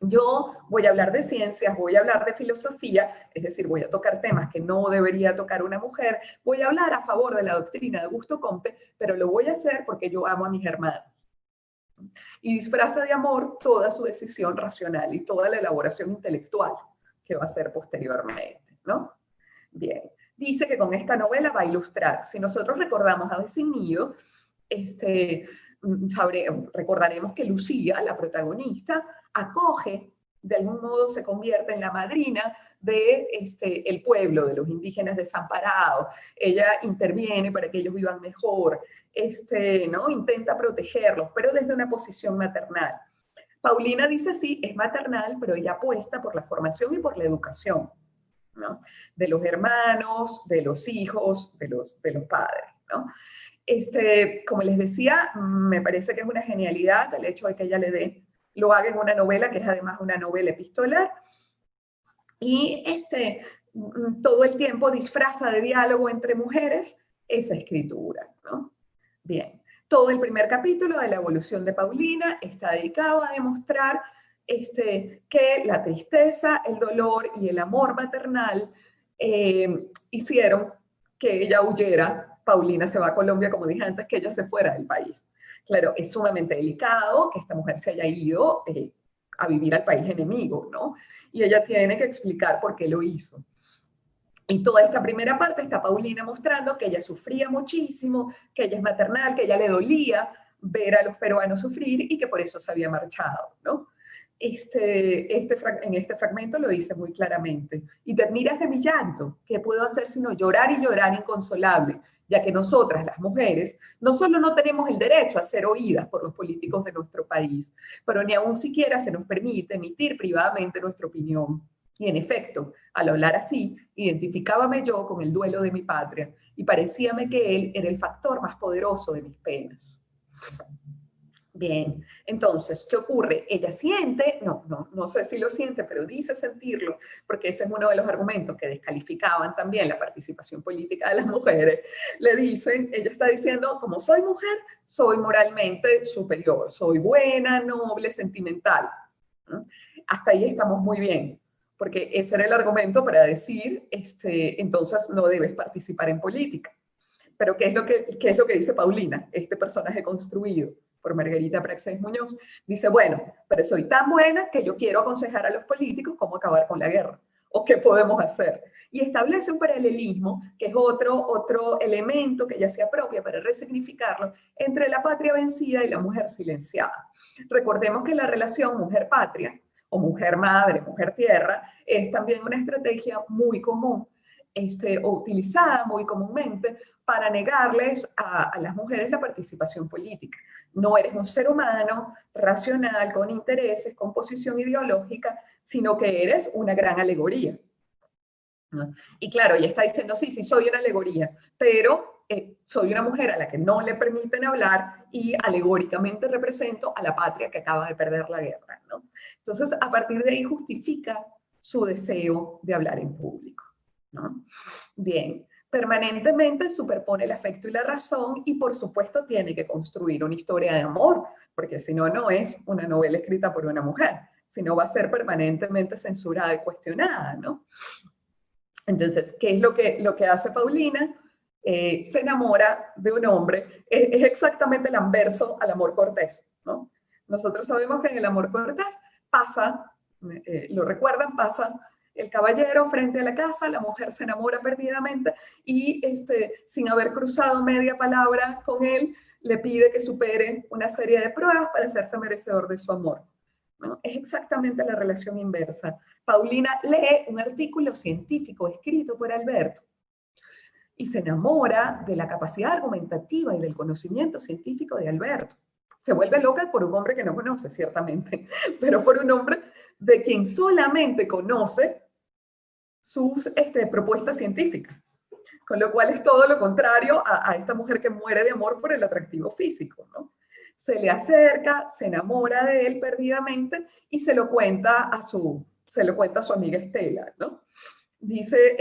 Yo voy a hablar de ciencias, voy a hablar de filosofía, es decir, voy a tocar temas que no debería tocar una mujer, voy a hablar a favor de la doctrina de Augusto Comte, pero lo voy a hacer porque yo amo a mis hermanos. Y disfraza de amor toda su decisión racional y toda la elaboración intelectual que va a hacer posteriormente, ¿no? Bien, dice que con esta novela va a ilustrar. Si nosotros recordamos a Besignido, recordaremos que Lucía, la protagonista, acoge, de algún modo se convierte en la madrina de el pueblo, de los indígenas desamparados. Ella interviene para que ellos vivan mejor, ¿no? Intenta protegerlos, pero desde una posición maternal. Paulina dice sí, es maternal, pero ella apuesta por la formación y por la educación, ¿no? De los hermanos, de los hijos, de los padres, ¿no? Como les decía, me parece que es una genialidad el hecho de que ella lo haga en una novela, que es además una novela epistolar, y todo el tiempo disfraza de diálogo entre mujeres esa escritura, ¿no? Bien, todo el primer capítulo de la evolución de Paulina está dedicado a demostrar que la tristeza, el dolor y el amor maternal hicieron que ella huyera. Paulina se va a Colombia, como dije antes, que ella se fuera del país. Claro, es sumamente delicado que esta mujer se haya ido a vivir al país enemigo, ¿no? Y ella tiene que explicar por qué lo hizo. Y toda esta primera parte está Paulina mostrando que ella sufría muchísimo, que ella es maternal, que ella le dolía ver a los peruanos sufrir y que por eso se había marchado, ¿no? en este fragmento lo dice muy claramente. Y te admiras de mi llanto. ¿Qué puedo hacer sino llorar y llorar inconsolable? Ya que nosotras, las mujeres, no solo no tenemos el derecho a ser oídas por los políticos de nuestro país, pero ni aún siquiera se nos permite emitir privadamente nuestra opinión. Y en efecto, al hablar así, identificábame yo con el duelo de mi patria y parecíame que él era el factor más poderoso de mis penas. Bien, entonces, ¿qué ocurre? Ella siente, no sé si lo siente, pero dice sentirlo, porque ese es uno de los argumentos que descalificaban también la participación política de las mujeres. Le dicen, ella está diciendo, como soy mujer, soy moralmente superior, soy buena, noble, sentimental. ¿No? Hasta ahí estamos muy bien, porque ese era el argumento para decir, entonces no debes participar en política. Pero ¿qué es lo que dice Paulina, este personaje construido por Margarita Praxedes Muñoz? Dice, bueno, pero soy tan buena que yo quiero aconsejar a los políticos cómo acabar con la guerra, o qué podemos hacer. Y establece un paralelismo, que es otro elemento que ya se apropia para resignificarlo, entre la patria vencida y la mujer silenciada. Recordemos que la relación mujer-patria, o mujer-madre, mujer-tierra, es también una estrategia muy común, o utilizada muy comúnmente para negarles a las mujeres la participación política. No eres un ser humano racional, con intereses, con posición ideológica, sino que eres una gran alegoría. ¿No? Y claro, ella está diciendo, sí, soy una alegoría, pero soy una mujer a la que no le permiten hablar y alegóricamente represento a la patria que acaba de perder la guerra, ¿no? Entonces, a partir de ahí justifica su deseo de hablar en público, ¿no? Bien, permanentemente superpone el afecto y la razón y por supuesto tiene que construir una historia de amor, porque si no, no es una novela escrita por una mujer, sino va a ser permanentemente censurada y cuestionada, ¿no? Entonces, ¿qué es lo que hace Paulina? Se enamora de un hombre, es exactamente el anverso al amor cortés, ¿no? Nosotros sabemos que en el amor cortés pasa, lo recuerdan, pasa el caballero frente a la casa, la mujer se enamora perdidamente y sin haber cruzado media palabra con él, le pide que supere una serie de pruebas para hacerse merecedor de su amor, ¿no? Es exactamente la relación inversa. Paulina lee un artículo científico escrito por Alberto y se enamora de la capacidad argumentativa y del conocimiento científico de Alberto. Se vuelve loca por un hombre que no conoce, ciertamente, pero por un hombre de quien solamente conoce sus propuestas científicas. Con lo cual es todo lo contrario a esta mujer que muere de amor por el atractivo físico, ¿no? Se le acerca, se enamora de él perdidamente y se lo cuenta a su amiga Estela, ¿no? Dice,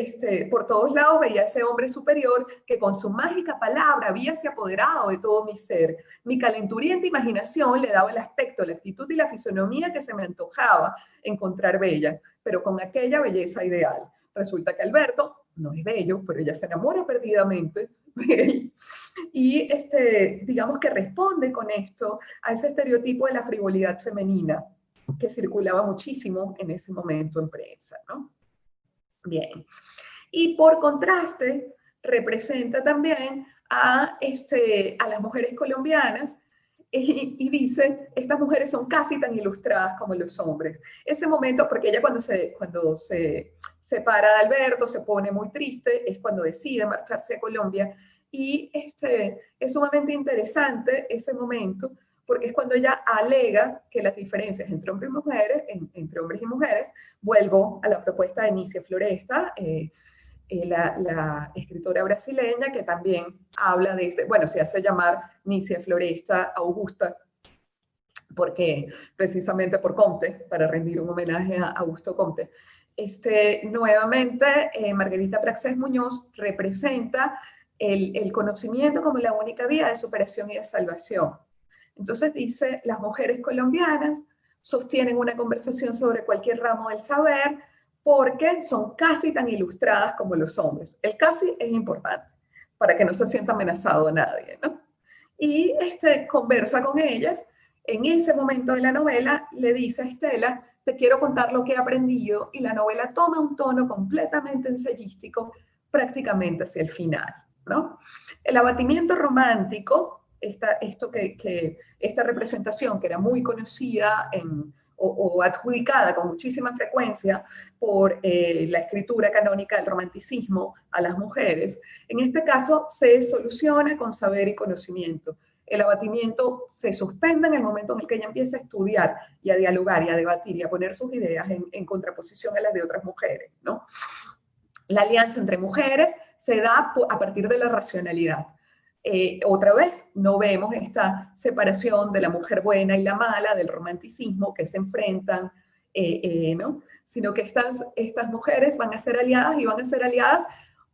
por todos lados veía a ese hombre superior que con su mágica palabra habíase apoderado de todo mi ser. Mi calenturienta imaginación le daba el aspecto, la actitud y la fisonomía que se me antojaba encontrar bella, pero con aquella belleza ideal. Resulta que Alberto no es bello, pero ella se enamora perdidamente de él. Y digamos que responde con esto a ese estereotipo de la frivolidad femenina que circulaba muchísimo en ese momento en prensa, ¿no? Bien. Y por contraste, representa también a las mujeres colombianas y dice, estas mujeres son casi tan ilustradas como los hombres. Ese momento, porque ella cuando se separa de Alberto, se pone muy triste, es cuando decide marcharse a Colombia, y es sumamente interesante ese momento, porque es cuando ella alega que las diferencias entre hombres y mujeres, vuelvo a la propuesta de Nicia Floresta, la escritora brasileña, que también habla de bueno, se hace llamar Nicia Floresta Augusta, porque precisamente por Comte, para rendir un homenaje a Augusto Comte. Nuevamente, Margarita Praxedes Muñoz representa el conocimiento como la única vía de superación y de salvación. Entonces dice, las mujeres colombianas sostienen una conversación sobre cualquier ramo del saber porque son casi tan ilustradas como los hombres. El casi es importante para que no se sienta amenazado a nadie, ¿no? Y conversa con ellas. En ese momento de la novela le dice a Estela, te quiero contar lo que he aprendido, y la novela toma un tono completamente ensayístico prácticamente hacia el final, ¿no? El abatimiento romántico, esta representación que era muy conocida o adjudicada con muchísima frecuencia por la escritura canónica del romanticismo a las mujeres, en este caso se soluciona con saber y conocimiento. El abatimiento se suspende en el momento en el que ella empieza a estudiar y a dialogar y a debatir y a poner sus ideas en contraposición a las de otras mujeres, ¿no? La alianza entre mujeres se da a partir de la racionalidad. Otra vez, no vemos esta separación de la mujer buena y la mala, del romanticismo, que se enfrentan, ¿no? Sino que estas mujeres van a ser aliadas y van a ser aliadas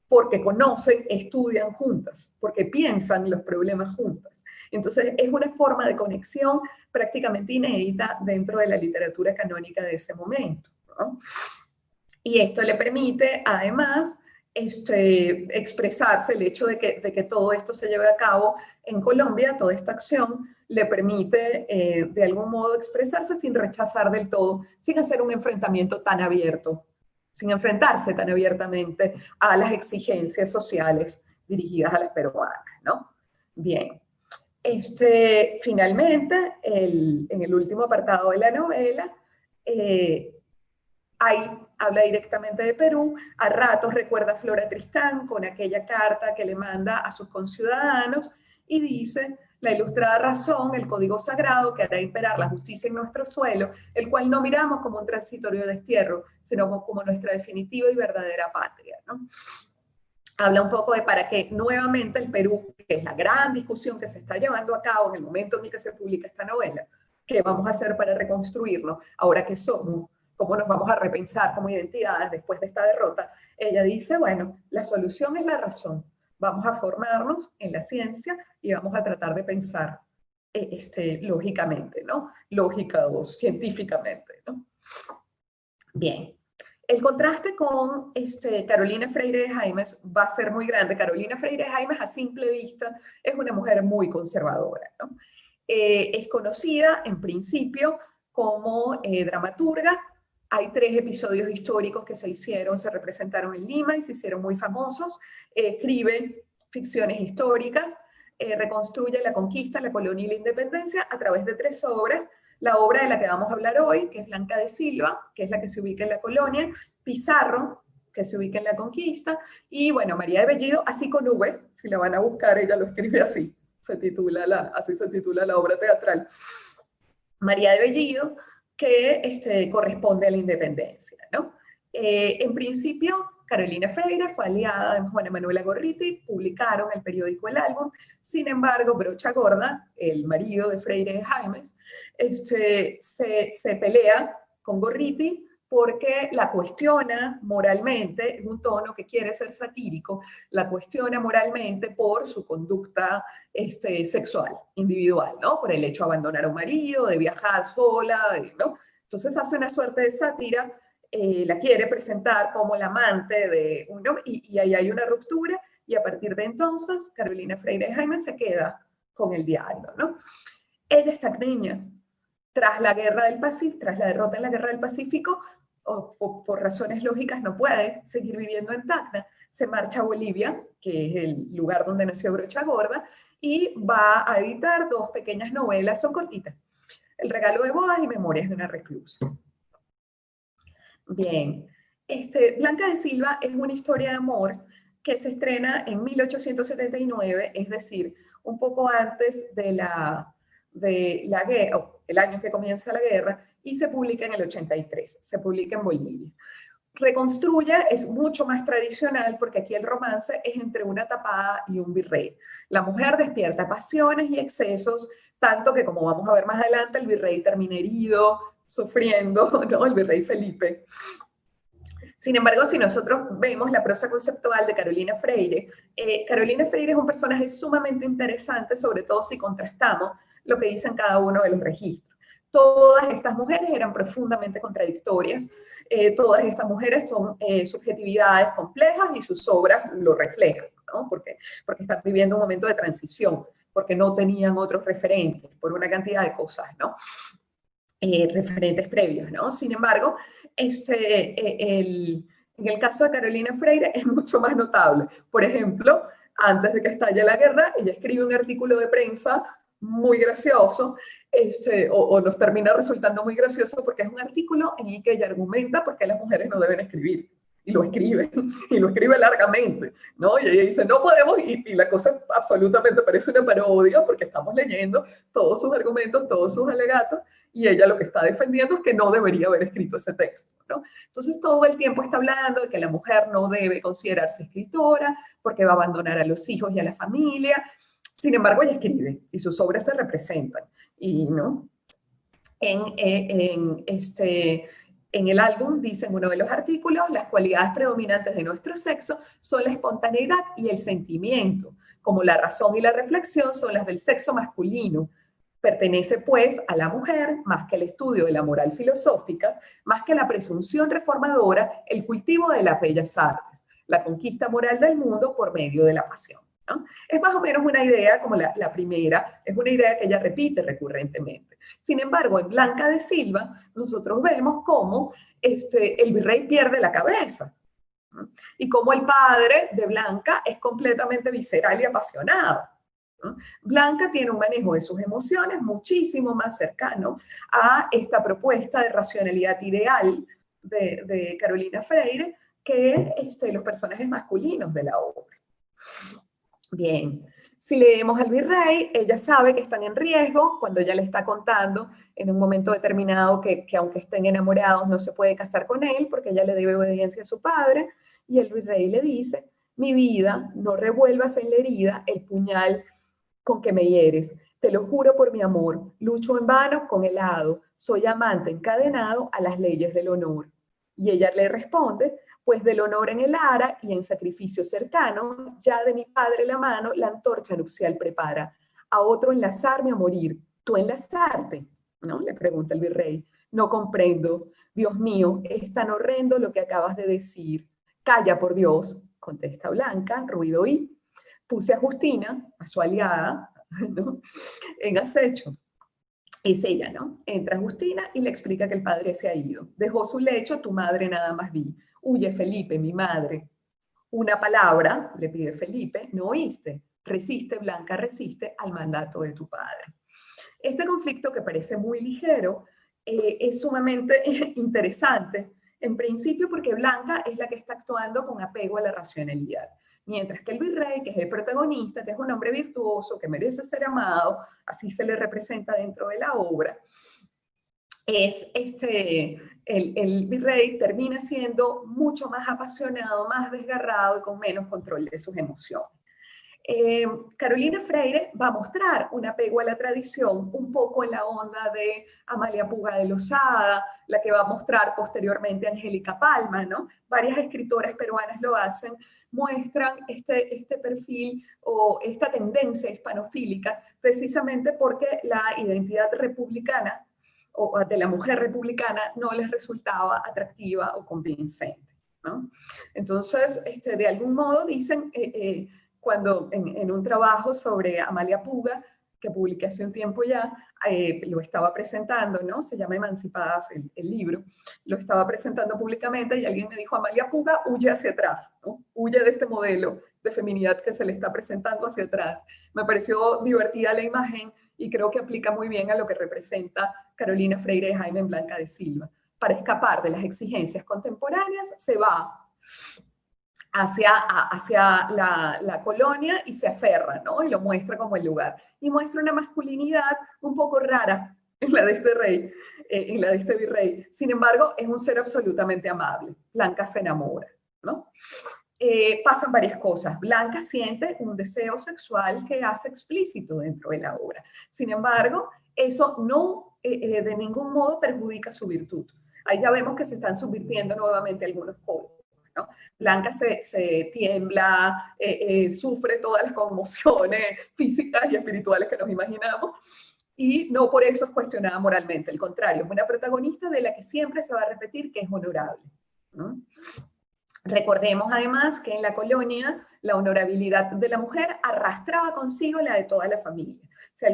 porque conocen, estudian juntas, porque piensan los problemas juntas. Entonces, es una forma de conexión prácticamente inédita dentro de la literatura canónica de ese momento, ¿no? Y esto le permite, además, expresarse, el hecho de que todo esto se lleve a cabo en Colombia, toda esta acción, le permite de algún modo expresarse sin rechazar del todo, sin hacer un enfrentamiento tan abierto, sin enfrentarse tan abiertamente a las exigencias sociales dirigidas a las peruanas, ¿no? Bien. Finalmente, en el último apartado de la novela, habla directamente de Perú, a ratos recuerda a Flora Tristán con aquella carta que le manda a sus conciudadanos y dice: la ilustrada razón, el código sagrado que hará imperar la justicia en nuestro suelo, el cual no miramos como un transitorio destierro, sino como nuestra definitiva y verdadera patria, ¿no? Habla un poco de para qué nuevamente el Perú, que es la gran discusión que se está llevando a cabo en el momento en el que se publica esta novela, ¿qué vamos a hacer para reconstruirlo ahora que somos? ¿Cómo nos vamos a repensar como identidades después de esta derrota? Ella dice, bueno, la solución es la razón. Vamos a formarnos en la ciencia y vamos a tratar de pensar lógicamente, ¿no? Lógica o científicamente, ¿no? Bien. El contraste con Carolina Freire de Jaimes va a ser muy grande. Carolina Freire de Jaimes, a simple vista, es una mujer muy conservadora, ¿no? Es conocida, en principio, como dramaturga. Hay 3 episodios históricos que se representaron en Lima y se hicieron muy famosos. Escribe ficciones históricas, reconstruye la conquista, la colonia y la independencia a través de 3 obras. La obra de la que vamos a hablar hoy, que es Blanca de Silva, que es la que se ubica en la colonia, Pizarro, que se ubica en la conquista, y bueno, María de Bellido, así con V, si la van a buscar, ella lo escribe así, así se titula la obra teatral. María de Bellido, que corresponde a la independencia, ¿no? En principio, Carolina Freire fue aliada de Juana Manuela Gorriti, publicaron el periódico El Álbum. Sin embargo, Brocha Gorda, el marido de Freire de Jaimes, se pelea con Gorriti porque la cuestiona moralmente, en un tono que quiere ser satírico, la cuestiona moralmente por su conducta sexual, individual, ¿no? Por el hecho de abandonar a un marido, de viajar sola, ¿no? Entonces hace una suerte de sátira, la quiere presentar como la amante de uno, y ahí hay una ruptura, y a partir de entonces Carolina Freire de Jaimes se queda con el diario, ¿no? Ella está niña. Tras la derrota en la Guerra del Pacífico, por razones lógicas no puede seguir viviendo en Tacna, se marcha a Bolivia, que es el lugar donde nació Brocha Gorda, y va a editar 2 pequeñas novelas, son cortitas, El regalo de bodas y Memorias de una reclusa. Bien, Blanca de Silva es una historia de amor que se estrena en 1879, es decir, un poco antes de la guerra, el año que comienza la guerra, y se publica en el 83, se publica en Bolivia. Reconstruye, es mucho más tradicional porque aquí el romance es entre una tapada y un virrey. La mujer despierta pasiones y excesos, tanto que, como vamos a ver más adelante, el virrey termina herido, sufriendo, ¿no? El virrey Felipe. Sin embargo, si nosotros vemos la prosa conceptual de Carolina Freire es un personaje sumamente interesante, sobre todo si contrastamos lo que dicen cada uno de los registros. Todas estas mujeres eran profundamente contradictorias, todas estas mujeres son subjetividades complejas y sus obras lo reflejan, ¿no? Porque están viviendo un momento de transición, porque no tenían otros referentes, por una cantidad de cosas, ¿no? Referentes previos, ¿no? Sin embargo, en el caso de Carolina Freire es mucho más notable. Por ejemplo, antes de que estalle la guerra, ella escribe un artículo de prensa muy gracioso, o nos termina resultando muy gracioso porque es un artículo en el que ella argumenta por qué las mujeres no deben escribir. Y lo escribe, y lo escribe largamente, ¿no? Y ella dice, no podemos, y la cosa absolutamente parece una parodia porque estamos leyendo todos sus argumentos, todos sus alegatos, y ella lo que está defendiendo es que no debería haber escrito ese texto, ¿no? Entonces todo el tiempo está hablando de que la mujer no debe considerarse escritora porque va a abandonar a los hijos y a la familia. Sin embargo, ella escribe y sus obras se representan. Y, ¿no? En el álbum, dice en uno de los artículos, las cualidades predominantes de nuestro sexo son la espontaneidad y el sentimiento, como la razón y la reflexión son las del sexo masculino. Pertenece, pues, a la mujer, más que el estudio de la moral filosófica, más que la presunción reformadora, el cultivo de las bellas artes, la conquista moral del mundo por medio de la pasión, ¿no? Es más o menos una idea como la primera, es una idea que ella repite recurrentemente. Sin embargo, en Blanca de Silva, nosotros vemos cómo el virrey pierde la cabeza, ¿no? Y cómo el padre de Blanca es completamente visceral y apasionado, ¿no? Blanca tiene un manejo de sus emociones muchísimo más cercano a esta propuesta de racionalidad ideal de Carolina Freire que los personajes masculinos de la obra. Bien, si leemos al virrey, ella sabe que están en riesgo cuando ella le está contando en un momento determinado que aunque estén enamorados no se puede casar con él porque ella le debe obediencia a su padre, y el virrey le dice, mi vida, no revuelvas en la herida el puñal con que me hieres, te lo juro por mi amor, lucho en vano con el hado, soy amante encadenado a las leyes del honor. Y ella le responde, pues del honor en el ara y en sacrificio cercano, ya de mi padre la mano la antorcha nupcial prepara. A otro enlazarme a morir, ¿tú enlazarte? ¿No? Le pregunta el virrey. No comprendo. Dios mío, es tan horrendo lo que acabas de decir. Calla, por Dios, contesta Blanca, ruido y. Puse a Justina, a su aliada, ¿no?, en acecho. Es ella, ¿no? Entra Justina y le explica que el padre se ha ido. Dejó su lecho, tu madre nada más vi. Huye, Felipe, mi madre. Una palabra, le pide Felipe, no oíste. Resiste, Blanca, resiste al mandato de tu padre. Este conflicto, que parece muy ligero, es sumamente interesante, en principio porque Blanca es la que está actuando con apego a la racionalidad. Mientras que el virrey, que es el protagonista, que es un hombre virtuoso, que merece ser amado, así se le representa dentro de la obra, el virrey termina siendo mucho más apasionado, más desgarrado y con menos control de sus emociones. Carolina Freire va a mostrar un apego a la tradición un poco en la onda de Amalia Puga de Lozada, la que va a mostrar posteriormente Angélica Palma, ¿no? Varias escritoras peruanas lo hacen, muestran este perfil o esta tendencia hispanofílica precisamente porque la identidad republicana o de la mujer republicana no les resultaba atractiva o convincente, ¿no? Entonces, de algún modo dicen, cuando en un trabajo sobre Amalia Puga, que publiqué hace un tiempo ya, lo estaba presentando, ¿no? Se llama Emancipadas el libro, lo estaba presentando públicamente y alguien me dijo, Amalia Puga huye hacia atrás, ¿no? Huye de este modelo de feminidad que se le está presentando hacia atrás. Me pareció divertida la imagen y creo que aplica muy bien a lo que representa Carolina Freire de Jaime en Blanca de Silva. Para escapar de las exigencias contemporáneas, se va hacia la colonia y se aferra, ¿no? Y lo muestra como el lugar. Y muestra una masculinidad un poco rara en la de este rey, en la de este virrey. Sin embargo, es un ser absolutamente amable. Blanca se enamora, ¿no? Pasan varias cosas. Blanca siente un deseo sexual que hace explícito dentro de la obra. Sin embargo, eso no de ningún modo perjudica su virtud. Ahí ya vemos que se están subvirtiendo nuevamente algunos códigos, ¿no? Blanca se tiembla, sufre todas las conmociones físicas y espirituales que nos imaginamos, y no por eso es cuestionada moralmente. Al contrario, es una protagonista de la que siempre se va a repetir que es honorable, ¿no? Recordemos además que en la colonia la honorabilidad de la mujer arrastraba consigo la de toda la familia. Si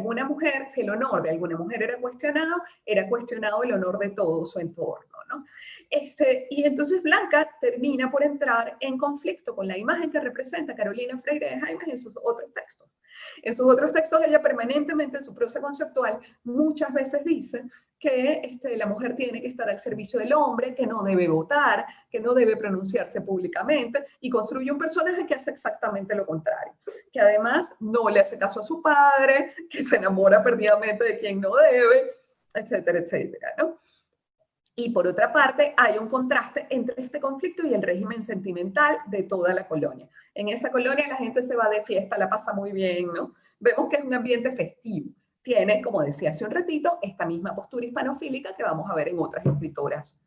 el honor de alguna mujer era cuestionado el honor de todo su entorno, ¿no? Y entonces Blanca termina por entrar en conflicto con la imagen que representa Carolina Freire de Jaime en sus otros textos. En sus otros textos, ella permanentemente, en su prosa conceptual, muchas veces dice que la mujer tiene que estar al servicio del hombre, que no debe votar, que no debe pronunciarse públicamente, y construye un personaje que hace exactamente lo contrario, que además no le hace caso a su padre, que se enamora perdidamente de quien no debe, etcétera, etcétera, ¿no? Y por otra parte, hay un contraste entre este conflicto y el régimen sentimental de toda la colonia. En esa colonia la gente se va de fiesta, la pasa muy bien, ¿no? Vemos que es un ambiente festivo. Tiene, como decía hace un ratito, esta misma postura hispanofílica que vamos a ver en otras escritoras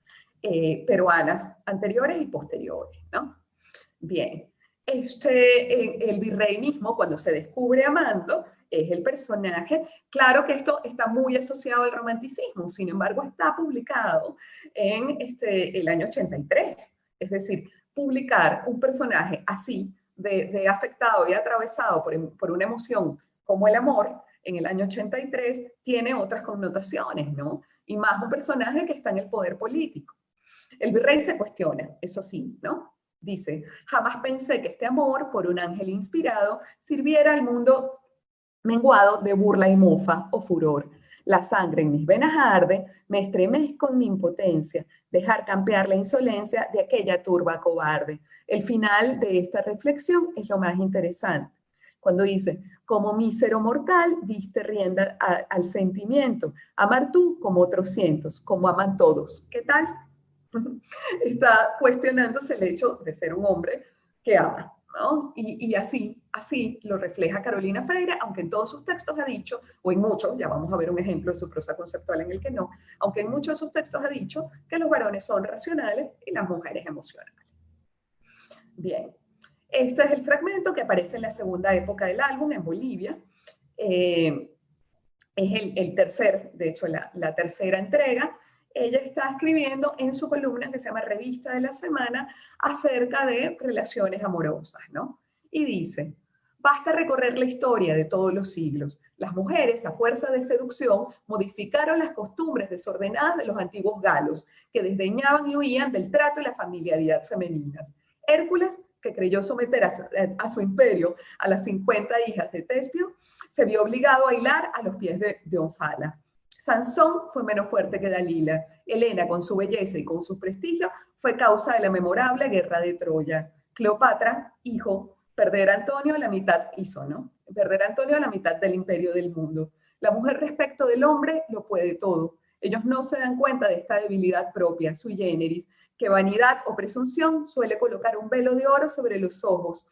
peruanas anteriores y posteriores, ¿no? Bien, el virrey mismo, cuando se descubre amando, es el personaje. Claro que esto está muy asociado al romanticismo, sin embargo está publicado en el año 83. Es decir, publicar un personaje así, de afectado y atravesado por una emoción como el amor, en el año 83, tiene otras connotaciones, ¿no? Y más un personaje que está en el poder político. El virrey se cuestiona, eso sí, ¿no? Dice, jamás pensé que este amor, por un ángel inspirado, sirviera al mundo menguado de burla y mofa o furor. La sangre en mis venas arde, me estremezco en mi impotencia, dejar campear la insolencia de aquella turba cobarde. El final de esta reflexión es lo más interesante. Cuando dice, como mísero mortal, diste rienda al sentimiento. Amar tú como otros cientos, como aman todos. ¿Qué tal? Está cuestionándose el hecho de ser un hombre que ama, ¿no? Y así lo refleja Carolina Freire, aunque en todos sus textos ha dicho, o en muchos, ya vamos a ver un ejemplo de su prosa conceptual en el que no, aunque en muchos de sus textos ha dicho que los varones son racionales y las mujeres emocionales. Bien, este es el fragmento que aparece en la segunda época del álbum, en Bolivia. Es el tercer, de hecho, la tercera entrega. Ella está escribiendo en su columna que se llama Revista de la Semana acerca de relaciones amorosas, ¿no? Y dice, basta recorrer la historia de todos los siglos. Las mujeres, a fuerza de seducción, modificaron las costumbres desordenadas de los antiguos galos, que desdeñaban y huían del trato y la familiaridad femeninas. Hércules, que creyó someter a su imperio a las 50 hijas de Tespio, se vio obligado a hilar a los pies de Onfala. Sansón fue menos fuerte que Dalila. Helena, con su belleza y con su prestigio, fue causa de la memorable guerra de Troya. Cleopatra, perder a Antonio la mitad hizo, ¿no? Perder a Antonio la mitad del imperio del mundo. La mujer respecto del hombre lo puede todo. Ellos no se dan cuenta de esta debilidad propia, sui generis, que vanidad o presunción suele colocar un velo de oro sobre los ojos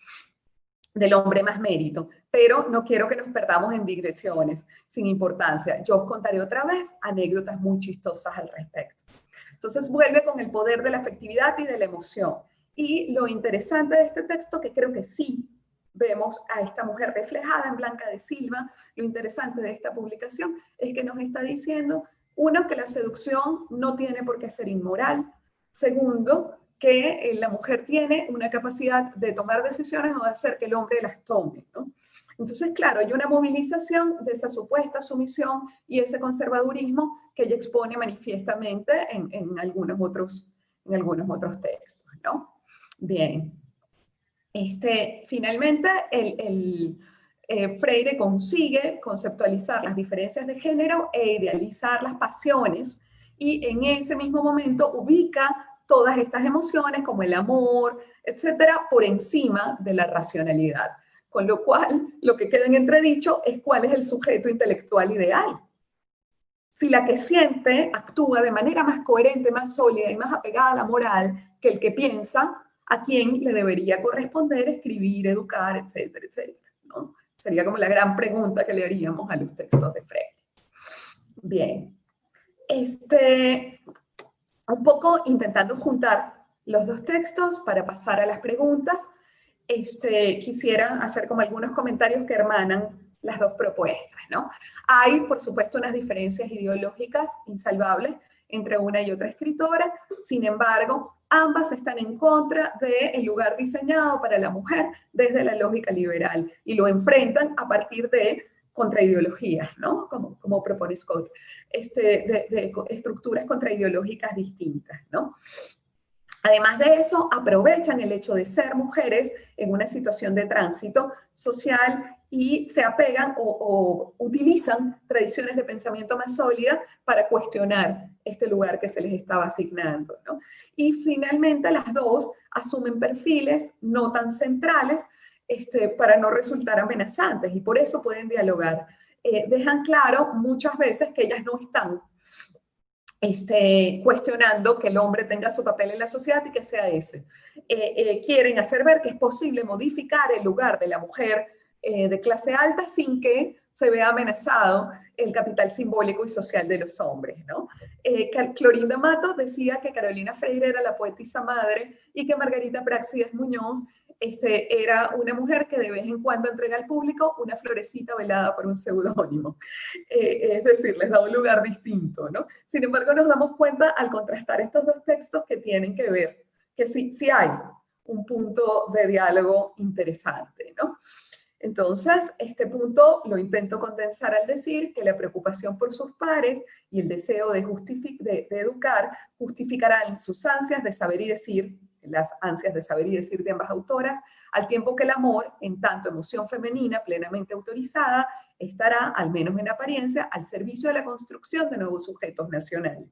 del hombre más mérito, pero no quiero que nos perdamos en digresiones sin importancia. Yo os contaré otra vez anécdotas muy chistosas al respecto. Entonces vuelve con el poder de la afectividad y de la emoción. Y lo interesante de este texto, que creo que sí vemos a esta mujer reflejada en Blanca de Silva, lo interesante de esta publicación es que nos está diciendo, uno, que la seducción no tiene por qué ser inmoral. Segundo, que la mujer tiene una capacidad de tomar decisiones o de hacer que el hombre las tome, ¿no? Entonces, claro, hay una movilización de esa supuesta sumisión y ese conservadurismo que ella expone manifiestamente en algunos otros textos, ¿no? Bien. Finalmente, Freire consigue conceptualizar las diferencias de género e idealizar las pasiones, y en ese mismo momento ubica todas estas emociones como el amor, etcétera, por encima de la racionalidad. Con lo cual, lo que queda en entredicho es cuál es el sujeto intelectual ideal. Si la que siente actúa de manera más coherente, más sólida y más apegada a la moral que el que piensa, ¿a quién le debería corresponder escribir, educar, etcétera, etcétera, ¿no? Sería como la gran pregunta que le haríamos a los textos de Freire. Bien. Un poco intentando juntar los dos textos para pasar a las preguntas, quisiera hacer como algunos comentarios que hermanan las dos propuestas, ¿no? Hay, por supuesto, unas diferencias ideológicas insalvables entre una y otra escritora, sin embargo, ambas están en contra del lugar diseñado para la mujer desde la lógica liberal y lo enfrentan a partir de contraideologías, ¿no? Como propone Scott, de estructuras contraideológicas distintas, ¿no? Además de eso, aprovechan el hecho de ser mujeres en una situación de tránsito social y se apegan o utilizan tradiciones de pensamiento más sólidas para cuestionar este lugar que se les estaba asignando, ¿no? Y finalmente las dos asumen perfiles no tan centrales para no resultar amenazantes y por eso pueden dialogar. Dejan claro muchas veces que ellas no están cuestionando que el hombre tenga su papel en la sociedad y que sea ese. Quieren hacer ver que es posible modificar el lugar de la mujer de clase alta sin que se vea amenazado el capital simbólico y social de los hombres, ¿no? Clorinda Matos decía que Carolina Freire era la poetisa madre y que Margarita Práxides Muñoz era una mujer que de vez en cuando entrega al público una florecita velada por un seudónimo. Es decir, les da un lugar distinto, ¿no? Sin embargo, nos damos cuenta al contrastar estos dos textos que tienen que ver, que sí hay un punto de diálogo interesante, ¿no? Entonces, este punto lo intento condensar al decir que la preocupación por sus pares y el deseo de educar justificarán sus ansias de saber y decir, las ansias de saber y decir de ambas autoras, al tiempo que el amor, en tanto emoción femenina plenamente autorizada, estará, al menos en apariencia, al servicio de la construcción de nuevos sujetos nacionales.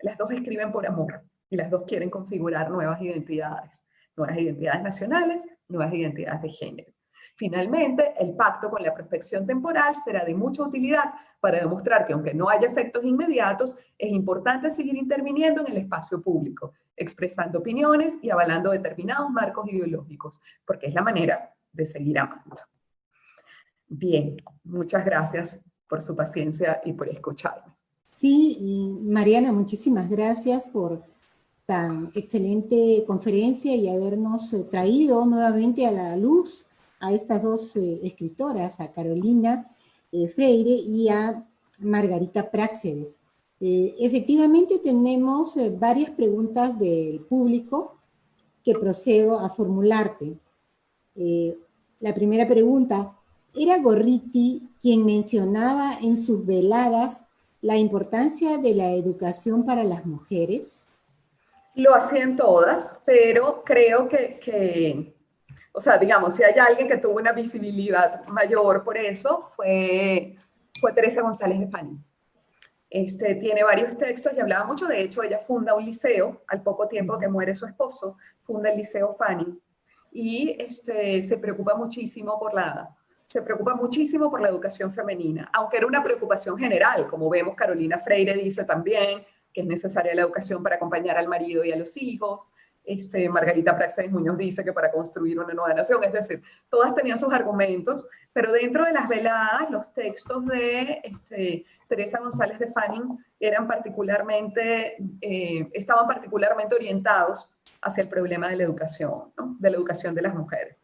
Las dos escriben por amor y las dos quieren configurar nuevas identidades nacionales, nuevas identidades de género. Finalmente, el pacto con la prospección temporal será de mucha utilidad para demostrar que aunque no haya efectos inmediatos, es importante seguir interviniendo en el espacio público, expresando opiniones y avalando determinados marcos ideológicos, porque es la manera de seguir amando. Bien, muchas gracias por su paciencia y por escucharme. Sí, Mariana, muchísimas gracias por tan excelente conferencia y habernos traído nuevamente a la luz a estas dos escritoras, a Carolina Freire y a Margarita Práxedes. Efectivamente tenemos varias preguntas del público que procedo a formularte. La primera pregunta, ¿era Gorriti quien mencionaba en sus veladas la importancia de la educación para las mujeres? Lo hacían todas, pero creo que o sea, digamos, si hay alguien que tuvo una visibilidad mayor por eso, fue Teresa González de Fanny. Tiene varios textos y hablaba mucho, de hecho, ella funda un liceo, al poco tiempo que muere su esposo, funda el Liceo Fanny, y se preocupa muchísimo por la educación femenina, aunque era una preocupación general, como vemos Carolina Freire dice también, que es necesaria la educación para acompañar al marido y a los hijos. Margarita Práxedes Muñoz dice que para construir una nueva nación, es decir, todas tenían sus argumentos, pero dentro de las veladas, los textos de Teresa González de Fanning estaban particularmente orientados hacia el problema de la educación, ¿no? De la educación de las mujeres.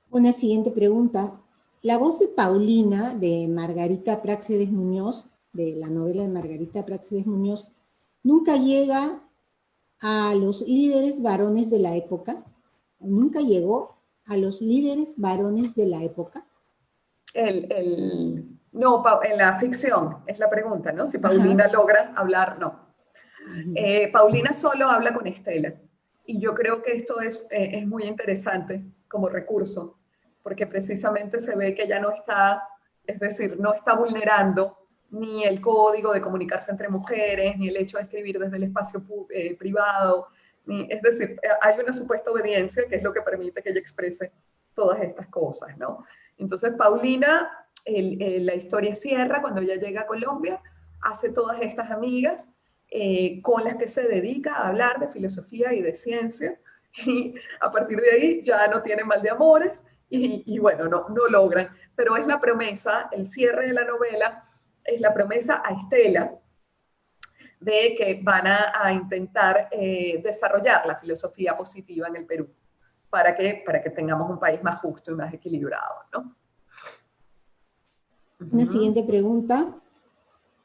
Una siguiente pregunta. La voz de Paulina, de Margarita Práxedes Muñoz, de la novela de Margarita Práxedes Muñoz, nunca llega a los líderes varones de la época. Nunca llegó a los líderes varones de la época. No, en la ficción es la pregunta, ¿no? Si Paulina logra hablar, no. Paulina solo habla con Estela. Y yo creo que esto es muy interesante como recurso, porque precisamente se ve que ella no está, es decir, no está vulnerando ni el código de comunicarse entre mujeres, ni el hecho de escribir desde el espacio privado, es decir, hay una supuesta obediencia que es lo que permite que ella exprese todas estas cosas, ¿no? Entonces Paulina, la historia cierra cuando ella llega a Colombia, hace todas estas amigas con las que se dedica a hablar de filosofía y de ciencia, y a partir de ahí ya no tiene mal de amores, y bueno, no logran, pero es la promesa, el cierre de la novela, es la promesa a Estela de que van a intentar desarrollar la filosofía positiva en el Perú para que tengamos un país más justo y más equilibrado, ¿no? Una siguiente pregunta.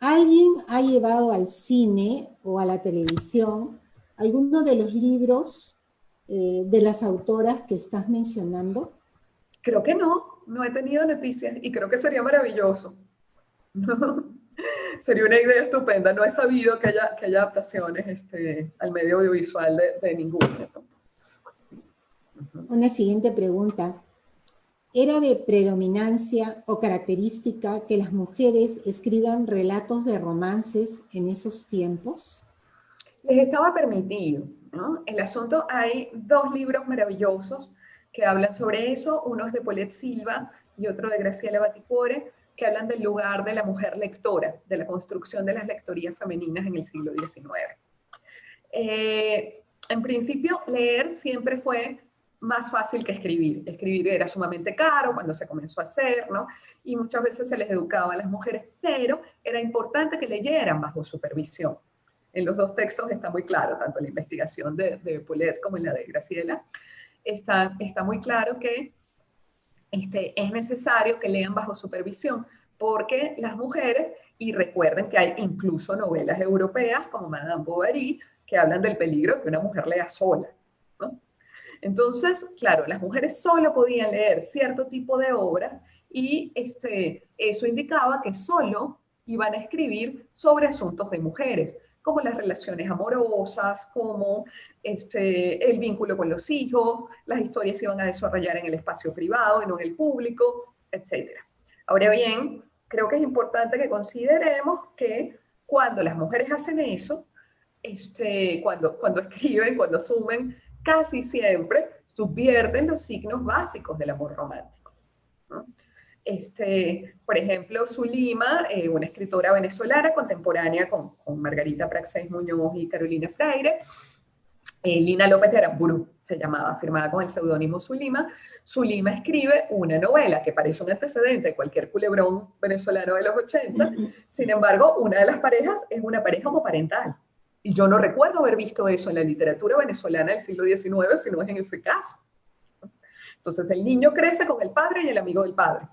¿Alguien ha llevado al cine o a la televisión alguno de los libros de las autoras que estás mencionando? Creo que no he tenido noticias y creo que sería maravilloso. Sería una idea estupenda. No he sabido que haya adaptaciones al medio audiovisual de ninguna, ¿no? Una siguiente pregunta. ¿Era de predominancia o característica que las mujeres escriban relatos de romances en esos tiempos? Les estaba permitido, ¿no? El asunto, hay dos libros maravillosos que hablan sobre eso. Uno es de Paulette Silva y otro de Graciela Batticuore, que hablan del lugar de la mujer lectora, de la construcción de las lectorías femeninas en el siglo XIX. En principio, leer siempre fue más fácil que escribir. Escribir era sumamente caro cuando se comenzó a hacer, ¿no? Y muchas veces se les educaba a las mujeres, pero era importante que leyeran bajo supervisión. En los dos textos está muy claro, tanto en la investigación de Paulette como en la de Graciela, está muy claro que es necesario que lean bajo supervisión, porque las mujeres, y recuerden que hay incluso novelas europeas como Madame Bovary, que hablan del peligro de que una mujer lea sola, ¿no? Entonces, claro, las mujeres solo podían leer cierto tipo de obras y eso indicaba que solo iban a escribir sobre asuntos de mujeres, como las relaciones amorosas, como el vínculo con los hijos, las historias se iban a desarrollar en el espacio privado y no en el público, etc. Ahora bien, creo que es importante que consideremos que cuando las mujeres hacen eso, cuando escriben, cuando asumen, casi siempre subvierten los signos básicos del amor romántico, ¿no? Por ejemplo, Zulima, una escritora venezolana contemporánea con Margarita Praxés Muñoz y Carolina Freire, Lina López de Aramburu se llamaba, firmada con el seudónimo Zulima. Zulima escribe una novela que parece un antecedente de cualquier culebrón venezolano de los 80, sin embargo, una de las parejas es una pareja homoparental. Y yo no recuerdo haber visto eso en la literatura venezolana del siglo XIX, si no es en ese caso. Entonces el niño crece con el padre y el amigo del padre.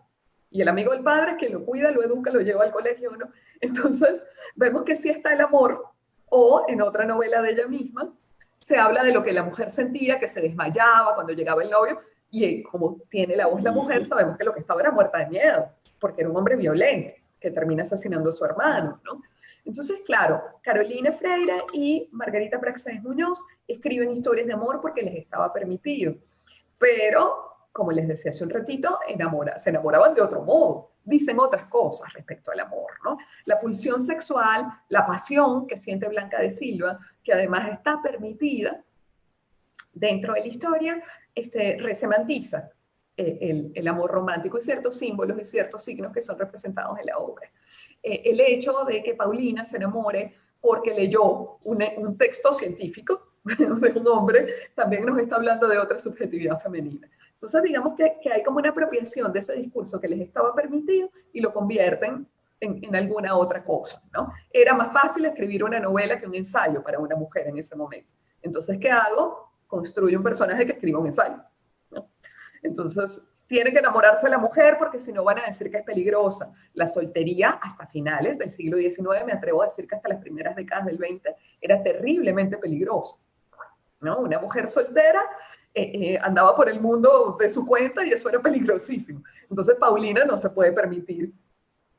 Y el amigo del padre es quien lo cuida, lo educa, lo lleva al colegio, ¿no? Entonces vemos que sí está el amor, o en otra novela de ella misma, se habla de lo que la mujer sentía, que se desmayaba cuando llegaba el novio, y como tiene la voz la mujer, sabemos que lo que estaba era muerta de miedo, porque era un hombre violento, que termina asesinando a su hermano, ¿no? Entonces, claro, Carolina Freire y Margarita Praxés Muñoz escriben historias de amor porque les estaba permitido. Pero, como les decía hace un ratito, se enamoraban de otro modo. Dicen otras cosas respecto al amor, ¿no? La pulsión sexual, la pasión que siente Blanca de Silva, que además está permitida dentro de la historia, resemantiza el amor romántico y ciertos símbolos y ciertos signos que son representados en la obra. El hecho de que Paulina se enamore porque leyó un texto científico de un hombre, también nos está hablando de otra subjetividad femenina. Entonces, digamos que hay como una apropiación de ese discurso que les estaba permitido y lo convierten en alguna otra cosa, ¿no? Era más fácil escribir una novela que un ensayo para una mujer en ese momento. Entonces, ¿qué hago? Construyo un personaje que escriba un ensayo, ¿no? Entonces, tiene que enamorarse la mujer porque si no van a decir que es peligrosa. La soltería hasta finales del siglo XIX, me atrevo a decir que hasta las primeras décadas del XX, era terriblemente peligrosa, ¿no? Una mujer soltera andaba por el mundo de su cuenta y eso era peligrosísimo. Entonces, Paulina no se puede permitir.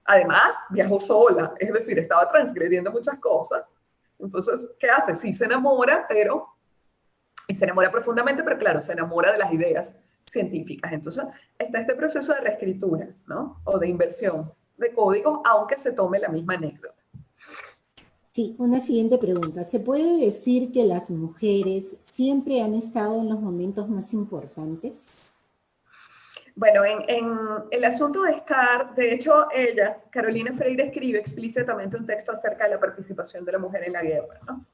Además, viajó sola, es decir, estaba transgrediendo muchas cosas. Entonces, ¿qué hace? Sí se enamora, y se enamora profundamente, pero claro, se enamora de las ideas científicas. Entonces, está este proceso de reescritura, ¿no? O de inversión de códigos, aunque se tome la misma anécdota. Sí, una siguiente pregunta. ¿Se puede decir que las mujeres siempre han estado en los momentos más importantes? Bueno, en el asunto de estar, de hecho, ella, Carolina Freire, escribe explícitamente un texto acerca de la participación de la mujer en la guerra, ¿no?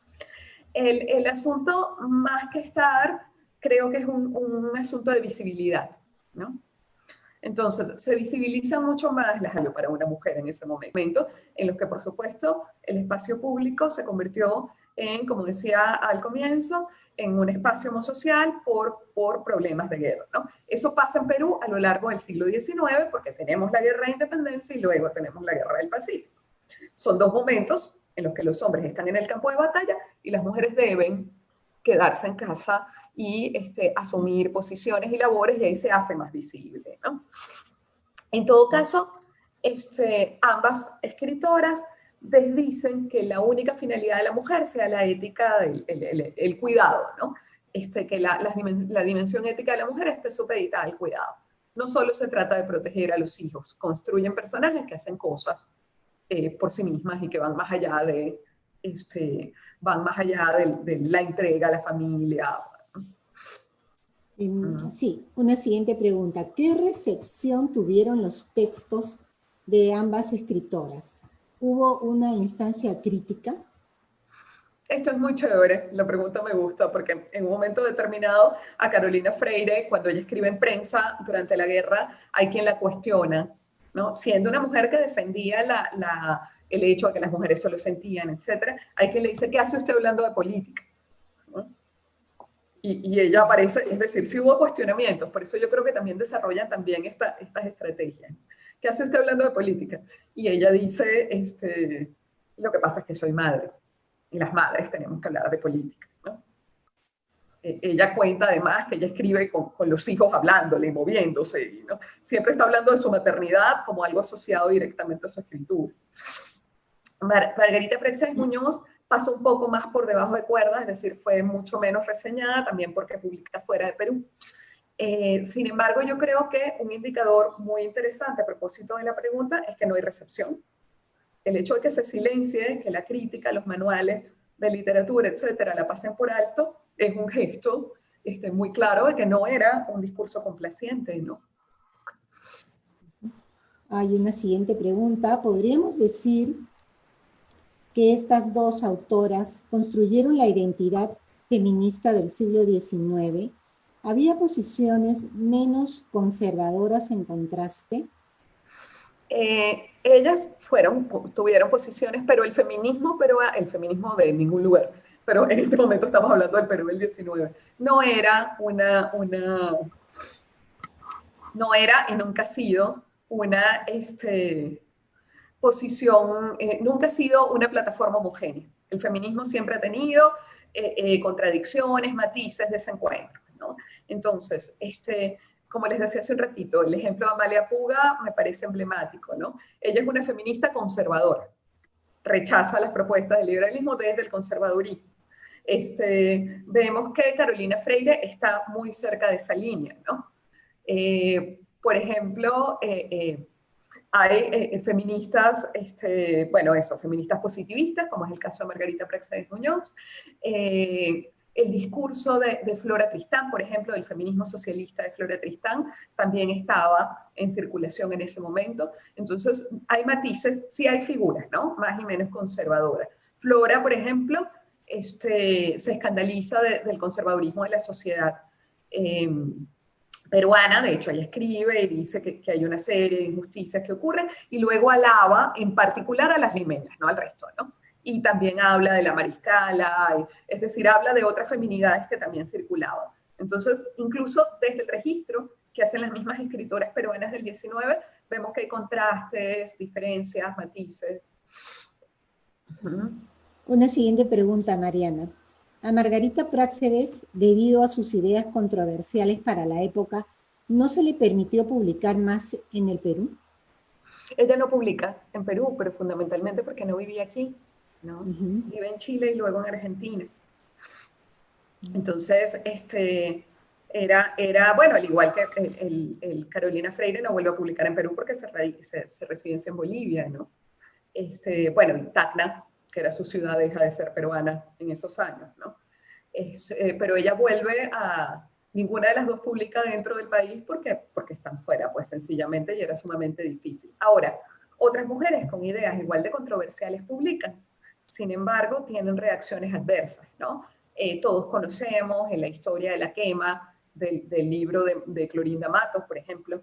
El asunto, más que estar, creo que es un asunto de visibilidad, ¿no? Entonces, se visibiliza mucho más la salud para una mujer en ese momento, en los que, por supuesto, el espacio público se convirtió en, como decía al comienzo, en un espacio homosocial por problemas de guerra, ¿no? Eso pasa en Perú a lo largo del siglo XIX, porque tenemos la guerra de independencia y luego tenemos la guerra del Pacífico. Son dos momentos en los que los hombres están en el campo de batalla y las mujeres deben quedarse en casa y asumir posiciones y labores, y ahí se hace más visible, ¿no? En todo caso, ambas escritoras desdicen que la única finalidad de la mujer sea la ética, el cuidado, ¿no? Que la dimensión ética de la mujer esté supeditada al cuidado. No solo se trata de proteger a los hijos, construyen personajes que hacen cosas por sí mismas y que van más allá de la entrega a la familia. Sí, una siguiente pregunta. ¿Qué recepción tuvieron los textos de ambas escritoras? ¿Hubo una instancia crítica? Esto es muy chévere, la pregunta me gusta, porque en un momento determinado a Carolina Freire, cuando ella escribe en prensa durante la guerra, hay quien la cuestiona, ¿no? Siendo una mujer que defendía el hecho de que las mujeres solo sentían, etc., hay quien le dice, ¿qué hace usted hablando de política? ¿No? Y ella aparece, es decir, sí hubo cuestionamientos, por eso yo creo que también desarrollan también estas estrategias. ¿Qué hace usted hablando de política? Y ella dice, lo que pasa es que soy madre. Y las madres tenemos que hablar de política, ¿no? Ella cuenta además que ella escribe con los hijos hablándole y moviéndose, ¿no? Siempre está hablando de su maternidad como algo asociado directamente a su escritura. Margarita Prexez Muñoz pasó un poco más por debajo de cuerda, es decir, fue mucho menos reseñada, también porque publica fuera de Perú. Sin embargo, yo creo que un indicador muy interesante a propósito de la pregunta es que no hay recepción. El hecho de que se silencie, que la crítica, los manuales de literatura, etcétera, la pasen por alto, es un gesto muy claro de que no era un discurso complaciente, ¿no? Hay una siguiente pregunta. ¿Podríamos decir que estas dos autoras construyeron la identidad feminista del siglo XIX? ¿Había posiciones menos conservadoras en contraste? Ellas tuvieron posiciones, pero el feminismo de ningún lugar, pero en este momento estamos hablando del Perú del 19, no era y nunca ha sido una posición, nunca ha sido una plataforma homogénea. El feminismo siempre ha tenido contradicciones, matices, desencuentros, ¿no? Entonces, como les decía hace un ratito, el ejemplo de Amalia Puga me parece emblemático, ¿no? Ella es una feminista conservadora, rechaza las propuestas del liberalismo desde el conservadurismo. Vemos que Carolina Freire está muy cerca de esa línea, ¿no? Por ejemplo, hay feministas, feministas positivistas, como es el caso de Margarita Prexez Muñoz. El discurso de Flora Tristán, por ejemplo, del feminismo socialista de Flora Tristán, también estaba en circulación en ese momento. Entonces, hay matices, sí hay figuras, ¿no? Más y menos conservadoras. Flora, por ejemplo, se escandaliza del conservadurismo de la sociedad peruana. De hecho, ella escribe y dice que hay una serie de injusticias que ocurren, y luego alaba en particular a las limeñas, no al resto, ¿no? Y también habla de la mariscala, es decir, habla de otras feminidades que también circulaban. Entonces, incluso desde el registro que hacen las mismas escritoras peruanas del 19, vemos que hay contrastes, diferencias, matices. Una siguiente pregunta, Mariana. A Margarita Práxedes, debido a sus ideas controversiales para la época, ¿no se le permitió publicar más en el Perú? Ella no publica en Perú, pero fundamentalmente porque no vivía aquí, ¿no? Vive en Chile y luego en Argentina. Entonces, bueno, al igual que el Carolina Freire no vuelve a publicar en Perú porque se residencia en Bolivia, ¿no? Bueno, y Tacna, que era su ciudad, deja de ser peruana en esos años, ¿no? Pero ella vuelve ninguna de las dos publica dentro del país porque están fuera, pues sencillamente, y era sumamente difícil. Ahora, otras mujeres con ideas igual de controversiales publican, sin embargo, tienen reacciones adversas, ¿no? Todos conocemos en la historia de la quema del libro de Clorinda Matos, por ejemplo,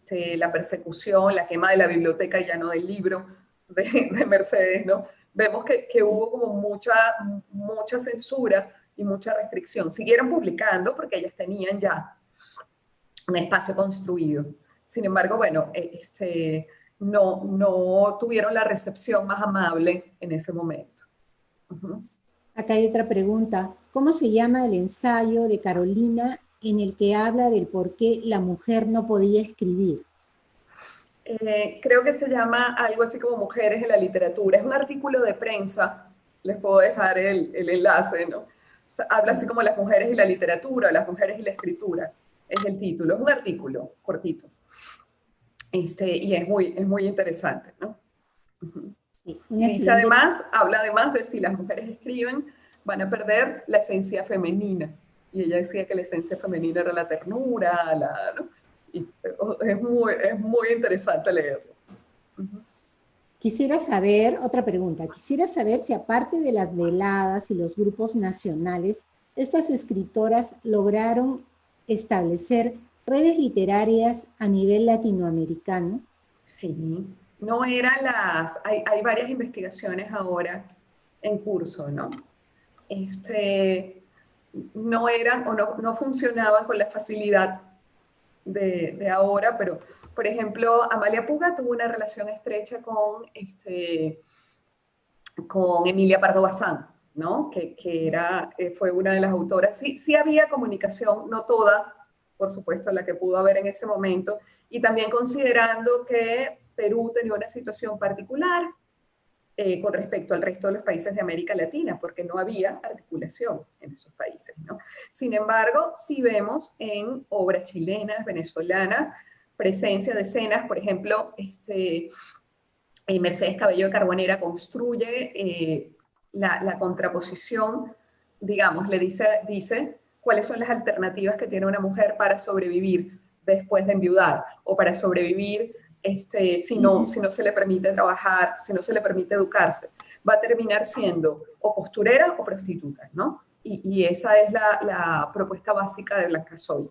la persecución, la quema de la biblioteca y ya no del libro de Mercedes, ¿no? Vemos que hubo como mucha censura y mucha restricción. Siguieron publicando porque ellas tenían ya un espacio construido. Sin embargo, bueno, no tuvieron la recepción más amable en ese momento. Acá hay otra pregunta. ¿Cómo se llama el ensayo de Carolina en el que habla del por qué la mujer no podía escribir? Creo que se llama algo así como Mujeres en la Literatura. Es un artículo de prensa, les puedo dejar el enlace, ¿no? Habla así como las mujeres y la literatura, las mujeres y la escritura, es el título. Es un artículo cortito. Y es muy interesante, ¿no? Sí, Y una dice siguiente. además, habla además de si las mujeres escriben, van a perder la esencia femenina. Y ella decía que la esencia femenina era la ternura, ¿no? Y es muy interesante leerlo. Quisiera saber, otra pregunta, quisiera saber si aparte de las veladas y los grupos nacionales, estas escritoras lograron establecer redes literarias a nivel latinoamericano. Sí, no eran hay varias investigaciones ahora en curso, ¿no? No eran o no funcionaban con la facilidad de ahora, pero por ejemplo, Amalia Puga tuvo una relación estrecha con Emilia Pardo Bazán, ¿no? Fue una de las autoras. Sí, sí había comunicación, no toda, por supuesto, la que pudo haber en ese momento, y también considerando que Perú tenía una situación particular con respecto al resto de los países de América Latina, porque no había articulación en esos países, ¿no? Sin embargo, sí vemos en obras chilenas, venezolanas, presencia de escenas, por ejemplo, Mercedes Cabello de Carbonera construye la contraposición, digamos, dice cuáles son las alternativas que tiene una mujer para sobrevivir después de enviudar o para sobrevivir si no se le permite trabajar, si no se le permite educarse. Va a terminar siendo o costurera o prostituta, ¿no? Y esa es la propuesta básica de Blanca Soy.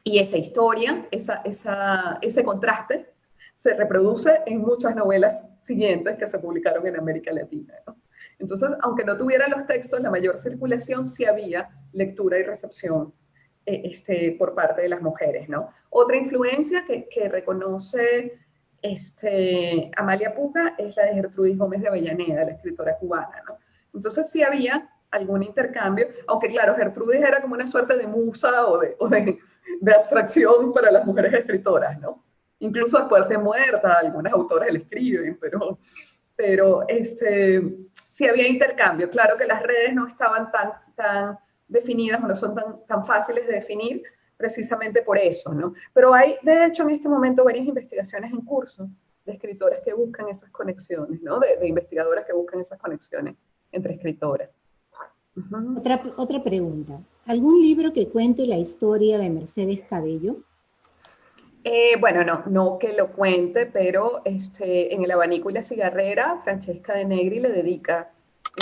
Y esa historia, ese contraste, se reproduce en muchas novelas siguientes que se publicaron en América Latina, ¿no? Entonces, aunque no tuvieran los textos, la mayor circulación sí había lectura y recepción por parte de las mujeres, ¿no? Otra influencia que reconoce Amalia Puga es la de Gertrudis Gómez de Avellaneda, la escritora cubana, ¿no? Entonces sí había algún intercambio, aunque claro, Gertrudis era como una suerte de musa de abstracción para las mujeres escritoras, ¿no? Incluso después de muerta, algunas autoras le escriben, pero sí había intercambio. Claro que las redes no estaban tan definidas o no son tan fáciles de definir precisamente por eso, ¿no? Pero hay, de hecho, en este momento varias investigaciones en curso de escritoras que buscan esas conexiones, ¿no? De investigadoras que buscan esas conexiones entre escritoras. Otra pregunta. ¿Algún libro que cuente la historia de Mercedes Cabello? Bueno, no que lo cuente, pero en El abanico y la cigarrera, Francesca de Negri le dedica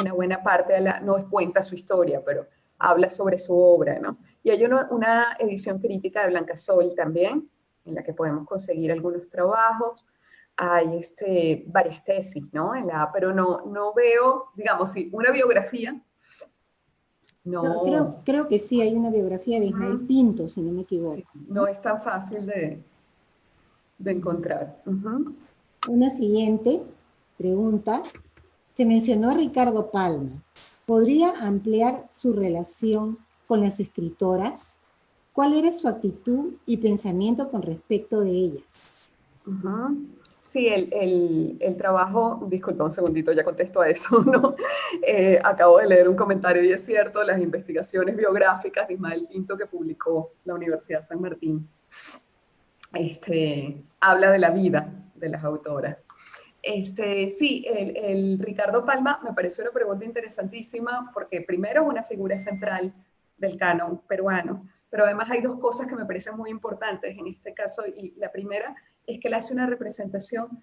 una buena parte no cuenta su historia, pero habla sobre su obra, ¿no? Y hay una edición crítica de Blanca Sol también, en la que podemos conseguir algunos trabajos. Hay varias tesis, ¿no? Pero no veo, digamos, sí, una biografía, no. Creo que sí, hay una biografía de Ismael Pinto, si no me equivoco. Sí, no es tan fácil de encontrar. Una siguiente pregunta. Se mencionó a Ricardo Palma. ¿Podría ampliar su relación con las escritoras? ¿Cuál era su actitud y pensamiento con respecto de ellas? Sí, el trabajo, disculpa un segundito, ya contesto a eso, ¿no? Acabo de leer un comentario y es cierto, las investigaciones biográficas de Ismael Pinto que publicó la Universidad de San Martín, habla de la vida de las autoras. Sí, el Ricardo Palma me pareció una pregunta interesantísima porque primero es una figura central del canon peruano, pero además hay dos cosas que me parecen muy importantes en este caso, y la primera es que él hace una representación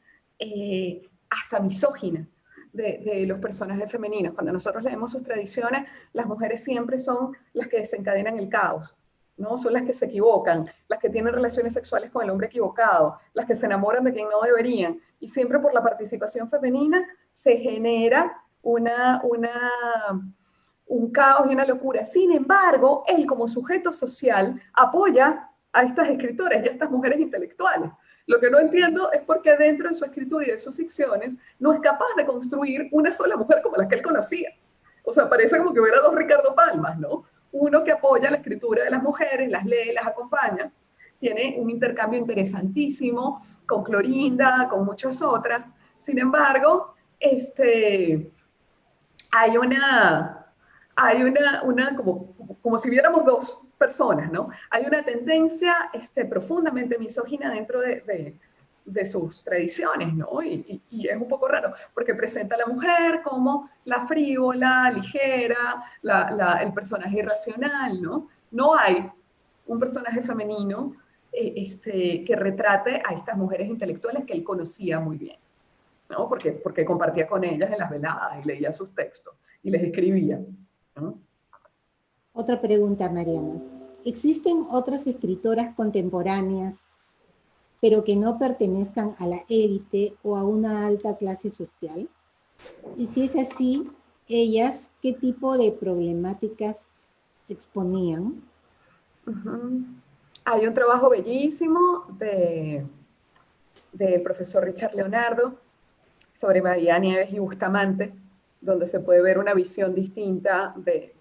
hasta misógina de los personajes femeninos. Cuando nosotros leemos sus tradiciones, las mujeres siempre son las que desencadenan el caos, ¿no? Son las que se equivocan, las que tienen relaciones sexuales con el hombre equivocado, las que se enamoran de quien no deberían. Y siempre por la participación femenina se genera un caos y una locura. Sin embargo, él como sujeto social apoya a estas escritoras y a estas mujeres intelectuales. Lo que no entiendo es por qué dentro de su escritura y de sus ficciones no es capaz de construir una sola mujer como la que él conocía. O sea, parece como que hubiera dos Ricardo Palmas, ¿no? Uno que apoya la escritura de las mujeres, las lee, las acompaña, tiene un intercambio interesantísimo con Clorinda, con muchas otras. Sin embargo, hay una como si viéramos dos personas, ¿no? Hay una tendencia profundamente misógina dentro de sus tradiciones, ¿no? Y es un poco raro, porque presenta a la mujer como la frívola, ligera, el personaje irracional, ¿no? No hay un personaje femenino que retrate a estas mujeres intelectuales que él conocía muy bien, ¿no? Porque compartía con ellas en las veladas y leía sus textos y les escribía, ¿no? Otra pregunta, Mariana. ¿Existen otras escritoras contemporáneas, pero que no pertenezcan a la élite o a una alta clase social? Y si es así, ellas, ¿qué tipo de problemáticas exponían? Uh-huh. Hay un trabajo bellísimo del profesor Richard Leonardo sobre María Nieves y Bustamante, donde se puede ver una visión distinta de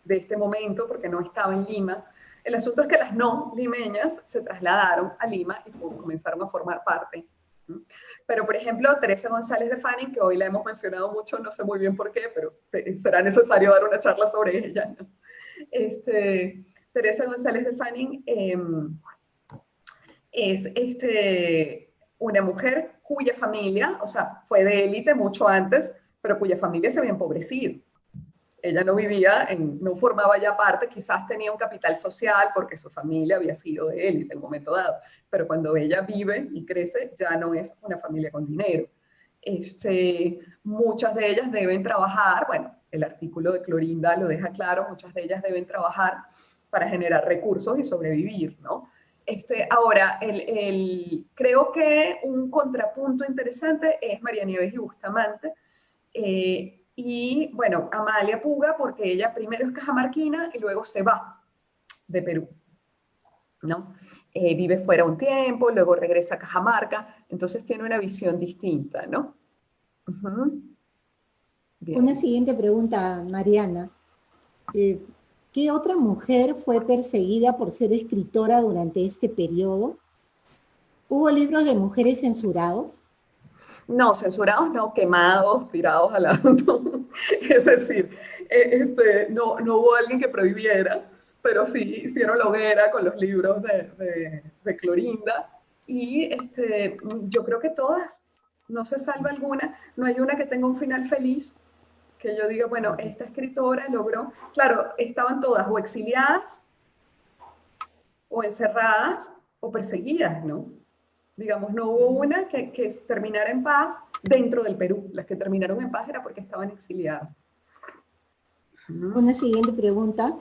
este momento, porque no estaba en Lima. El asunto es que las no limeñas se trasladaron a Lima y comenzaron a formar parte. Pero, por ejemplo, Teresa González de Fanning, que hoy la hemos mencionado mucho, no sé muy bien por qué, pero será necesario dar una charla sobre ella, ¿no? Teresa González de Fanning es una mujer cuya familia, o sea, fue de élite mucho antes, pero cuya familia se había empobrecido. Ella no vivía, no formaba ya parte, quizás tenía un capital social porque su familia había sido de élite en un momento dado, pero cuando ella vive y crece ya no es una familia con dinero. Muchas de ellas deben trabajar, bueno, el artículo de Clorinda lo deja claro, muchas de ellas deben trabajar para generar recursos y sobrevivir, ¿no? Ahora, creo que un contrapunto interesante es María Nieves y Bustamante, y bueno, Amalia Puga, porque ella primero es cajamarquina y luego se va de Perú, ¿no? Vive fuera un tiempo, luego regresa a Cajamarca, entonces tiene una visión distinta, ¿no? Uh-huh. Una siguiente pregunta, Mariana. ¿Qué otra mujer fue perseguida por ser escritora durante este periodo? ¿Hubo libros de mujeres censurados? No, censurados no, quemados, tirados al alto. Es decir, no hubo alguien que prohibiera, pero sí hicieron la hoguera con los libros de Clorinda. Y yo creo que todas, no se salva alguna, no hay una que tenga un final feliz, que yo diga, bueno, esta escritora logró, claro, estaban todas o exiliadas, o encerradas, o perseguidas, ¿no? Digamos, no hubo una que terminara en paz dentro del Perú. Las que terminaron en paz era porque estaban exiliadas. Una siguiente pregunta.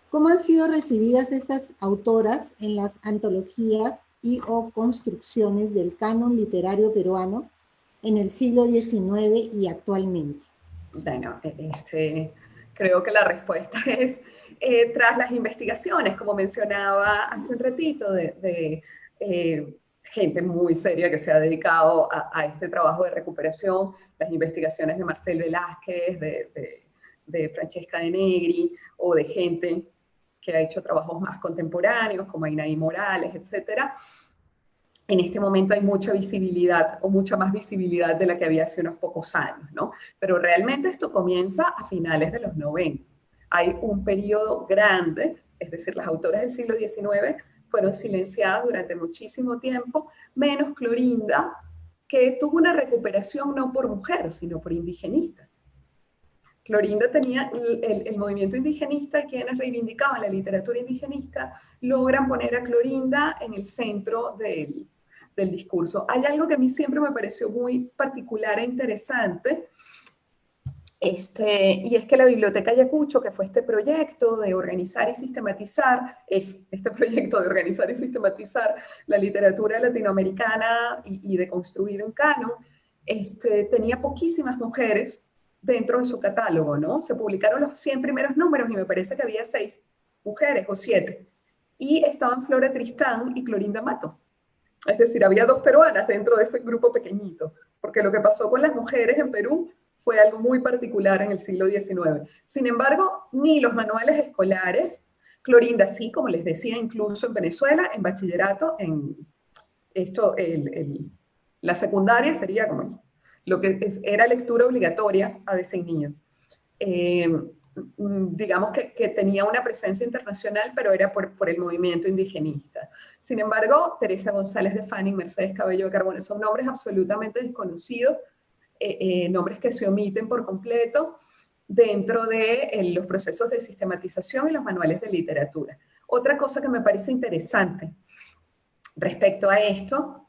¿Cómo han sido recibidas estas autoras en las antologías y o construcciones del canon literario peruano en el siglo XIX y actualmente? Bueno, creo que la respuesta es tras las investigaciones, como mencionaba hace un ratito, de gente muy seria que se ha dedicado a este trabajo de recuperación, las investigaciones de Marcel Velázquez, de Francesca de Negri, o de gente que ha hecho trabajos más contemporáneos, como Inaí Morales, etcétera. En este momento hay mucha visibilidad, o mucha más visibilidad de la que había hace unos pocos años, ¿no? Pero realmente esto comienza a finales de los 90. Hay un periodo grande, es decir, las autoras del siglo XIX fueron silenciadas durante muchísimo tiempo, menos Clorinda, que tuvo una recuperación no por mujer, sino por indigenista. Clorinda tenía el movimiento indigenista, quienes reivindicaban la literatura indigenista, logran poner a Clorinda en el centro del discurso. Hay algo que a mí siempre me pareció muy particular e interesante, y es que la Biblioteca Ayacucho, que fue este proyecto de organizar y sistematizar, la literatura latinoamericana y de construir un canon, tenía poquísimas mujeres dentro de su catálogo, ¿no? Se publicaron los 100 primeros números y me parece que había 6 mujeres o 7. Y estaban Flora Tristán y Clorinda Mato. Es decir, había 2 peruanas dentro de ese grupo pequeñito, porque lo que pasó con las mujeres en Perú fue algo muy particular en el siglo XIX. Sin embargo, ni los manuales escolares, Clorinda sí, como les decía, incluso en Venezuela, en bachillerato, la secundaria sería como lo que era lectura obligatoria a veces niños. Digamos que tenía una presencia internacional, pero era por el movimiento indigenista. Sin embargo, Teresa González de Fanning, Mercedes Cabello de Carbone, son nombres absolutamente desconocidos, nombres que se omiten por completo dentro de los procesos de sistematización y los manuales de literatura. Otra cosa que me parece interesante respecto a esto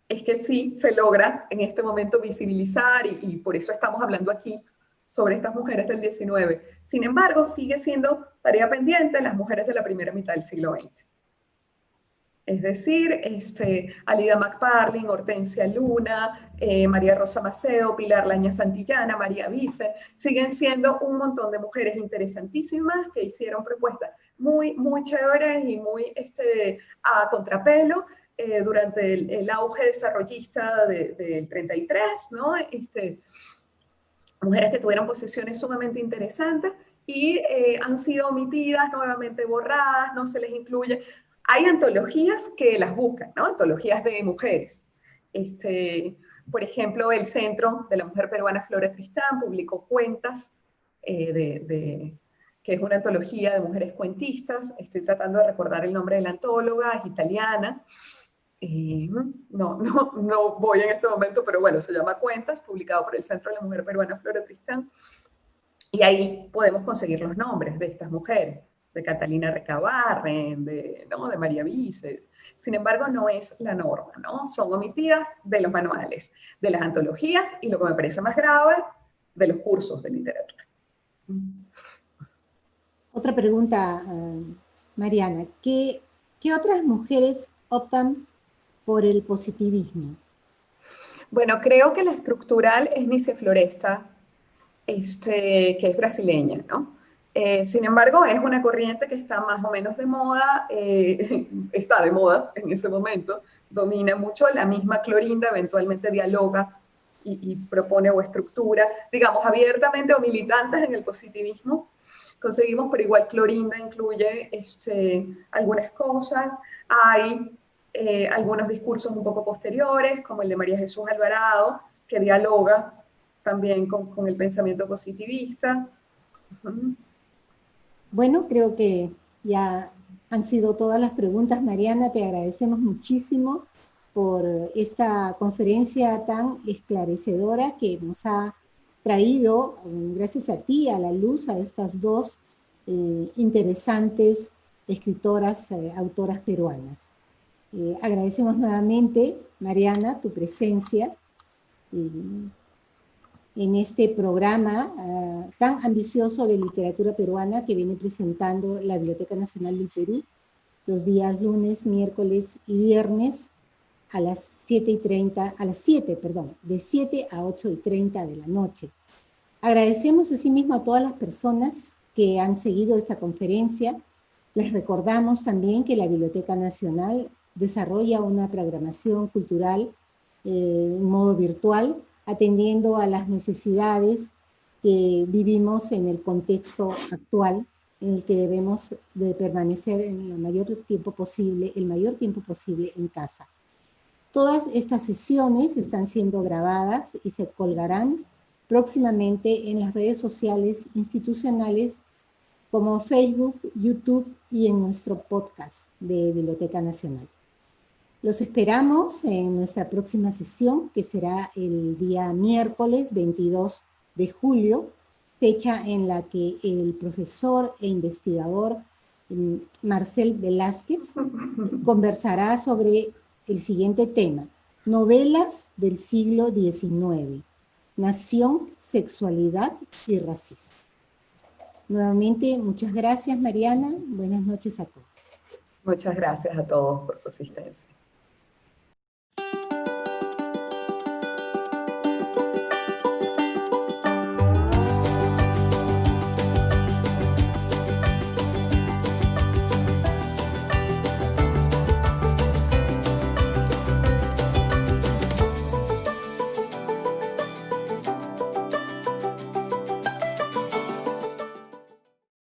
es que sí se logra en este momento visibilizar, y por eso estamos hablando aquí sobre estas mujeres del 19. Sin embargo, sigue siendo tarea pendiente las mujeres de la primera mitad del siglo XX. Es decir, Alida McParlin, Hortensia Luna, María Rosa Macedo, Pilar Laña Santillana, María Vice, siguen siendo un montón de mujeres interesantísimas que hicieron propuestas muy, muy chéveres y muy a contrapelo durante el auge desarrollista del 33, ¿no? Mujeres que tuvieron posiciones sumamente interesantes y han sido omitidas, nuevamente borradas, no se les incluye. Hay antologías que las buscan, ¿no? Antologías de mujeres. Por ejemplo, el Centro de la Mujer Peruana Flora Tristán publicó Cuentas, que es una antología de mujeres cuentistas. Estoy tratando de recordar el nombre de la antóloga, es italiana. No voy en este momento, pero bueno, se llama Cuentas, publicado por el Centro de la Mujer Peruana Flora Tristán. Y ahí podemos conseguir los nombres de estas mujeres, de Catalina Recabarren, de María Vice. Sin embargo, no es la norma, ¿no? Son omitidas de los manuales, de las antologías y, lo que me parece más grave, de los cursos de literatura. Otra pregunta, Mariana. ¿Qué otras mujeres optan por el positivismo? Bueno, creo que la estructural es Nice Floresta, que es brasileña, ¿no? Sin embargo, es una corriente que está más o menos de moda, está de moda en ese momento, domina mucho. La misma Clorinda eventualmente dialoga y propone o estructura, digamos, abiertamente o militantes en el positivismo. Conseguimos, pero igual Clorinda incluye algunas cosas. Hay algunos discursos un poco posteriores, como el de María Jesús Alvarado, que dialoga también con el pensamiento positivista. Bueno, creo que ya han sido todas las preguntas, Mariana. Te agradecemos muchísimo por esta conferencia tan esclarecedora que nos ha traído, gracias a ti, a la luz a estas dos interesantes escritoras, autoras peruanas. Agradecemos nuevamente, Mariana, tu presencia en este programa tan ambicioso de literatura peruana que viene presentando la Biblioteca Nacional del Perú los días lunes, miércoles y viernes a las 7:30, de 7 a 8:30 de la noche. Agradecemos asimismo a todas las personas que han seguido esta conferencia. Les recordamos también que la Biblioteca Nacional desarrolla una programación cultural en modo virtual, atendiendo a las necesidades que vivimos en el contexto actual, en el que debemos de permanecer el mayor tiempo posible en casa. Todas estas sesiones están siendo grabadas y se colgarán próximamente en las redes sociales institucionales como Facebook, YouTube y en nuestro podcast de Biblioteca Nacional. Los esperamos en nuestra próxima sesión, que será el día miércoles 22 de julio, fecha en la que el profesor e investigador Marcel Velázquez conversará sobre el siguiente tema: novelas del siglo XIX, nación, sexualidad y racismo. Nuevamente, muchas gracias, Mariana. Buenas noches a todos. Muchas gracias a todos por su asistencia.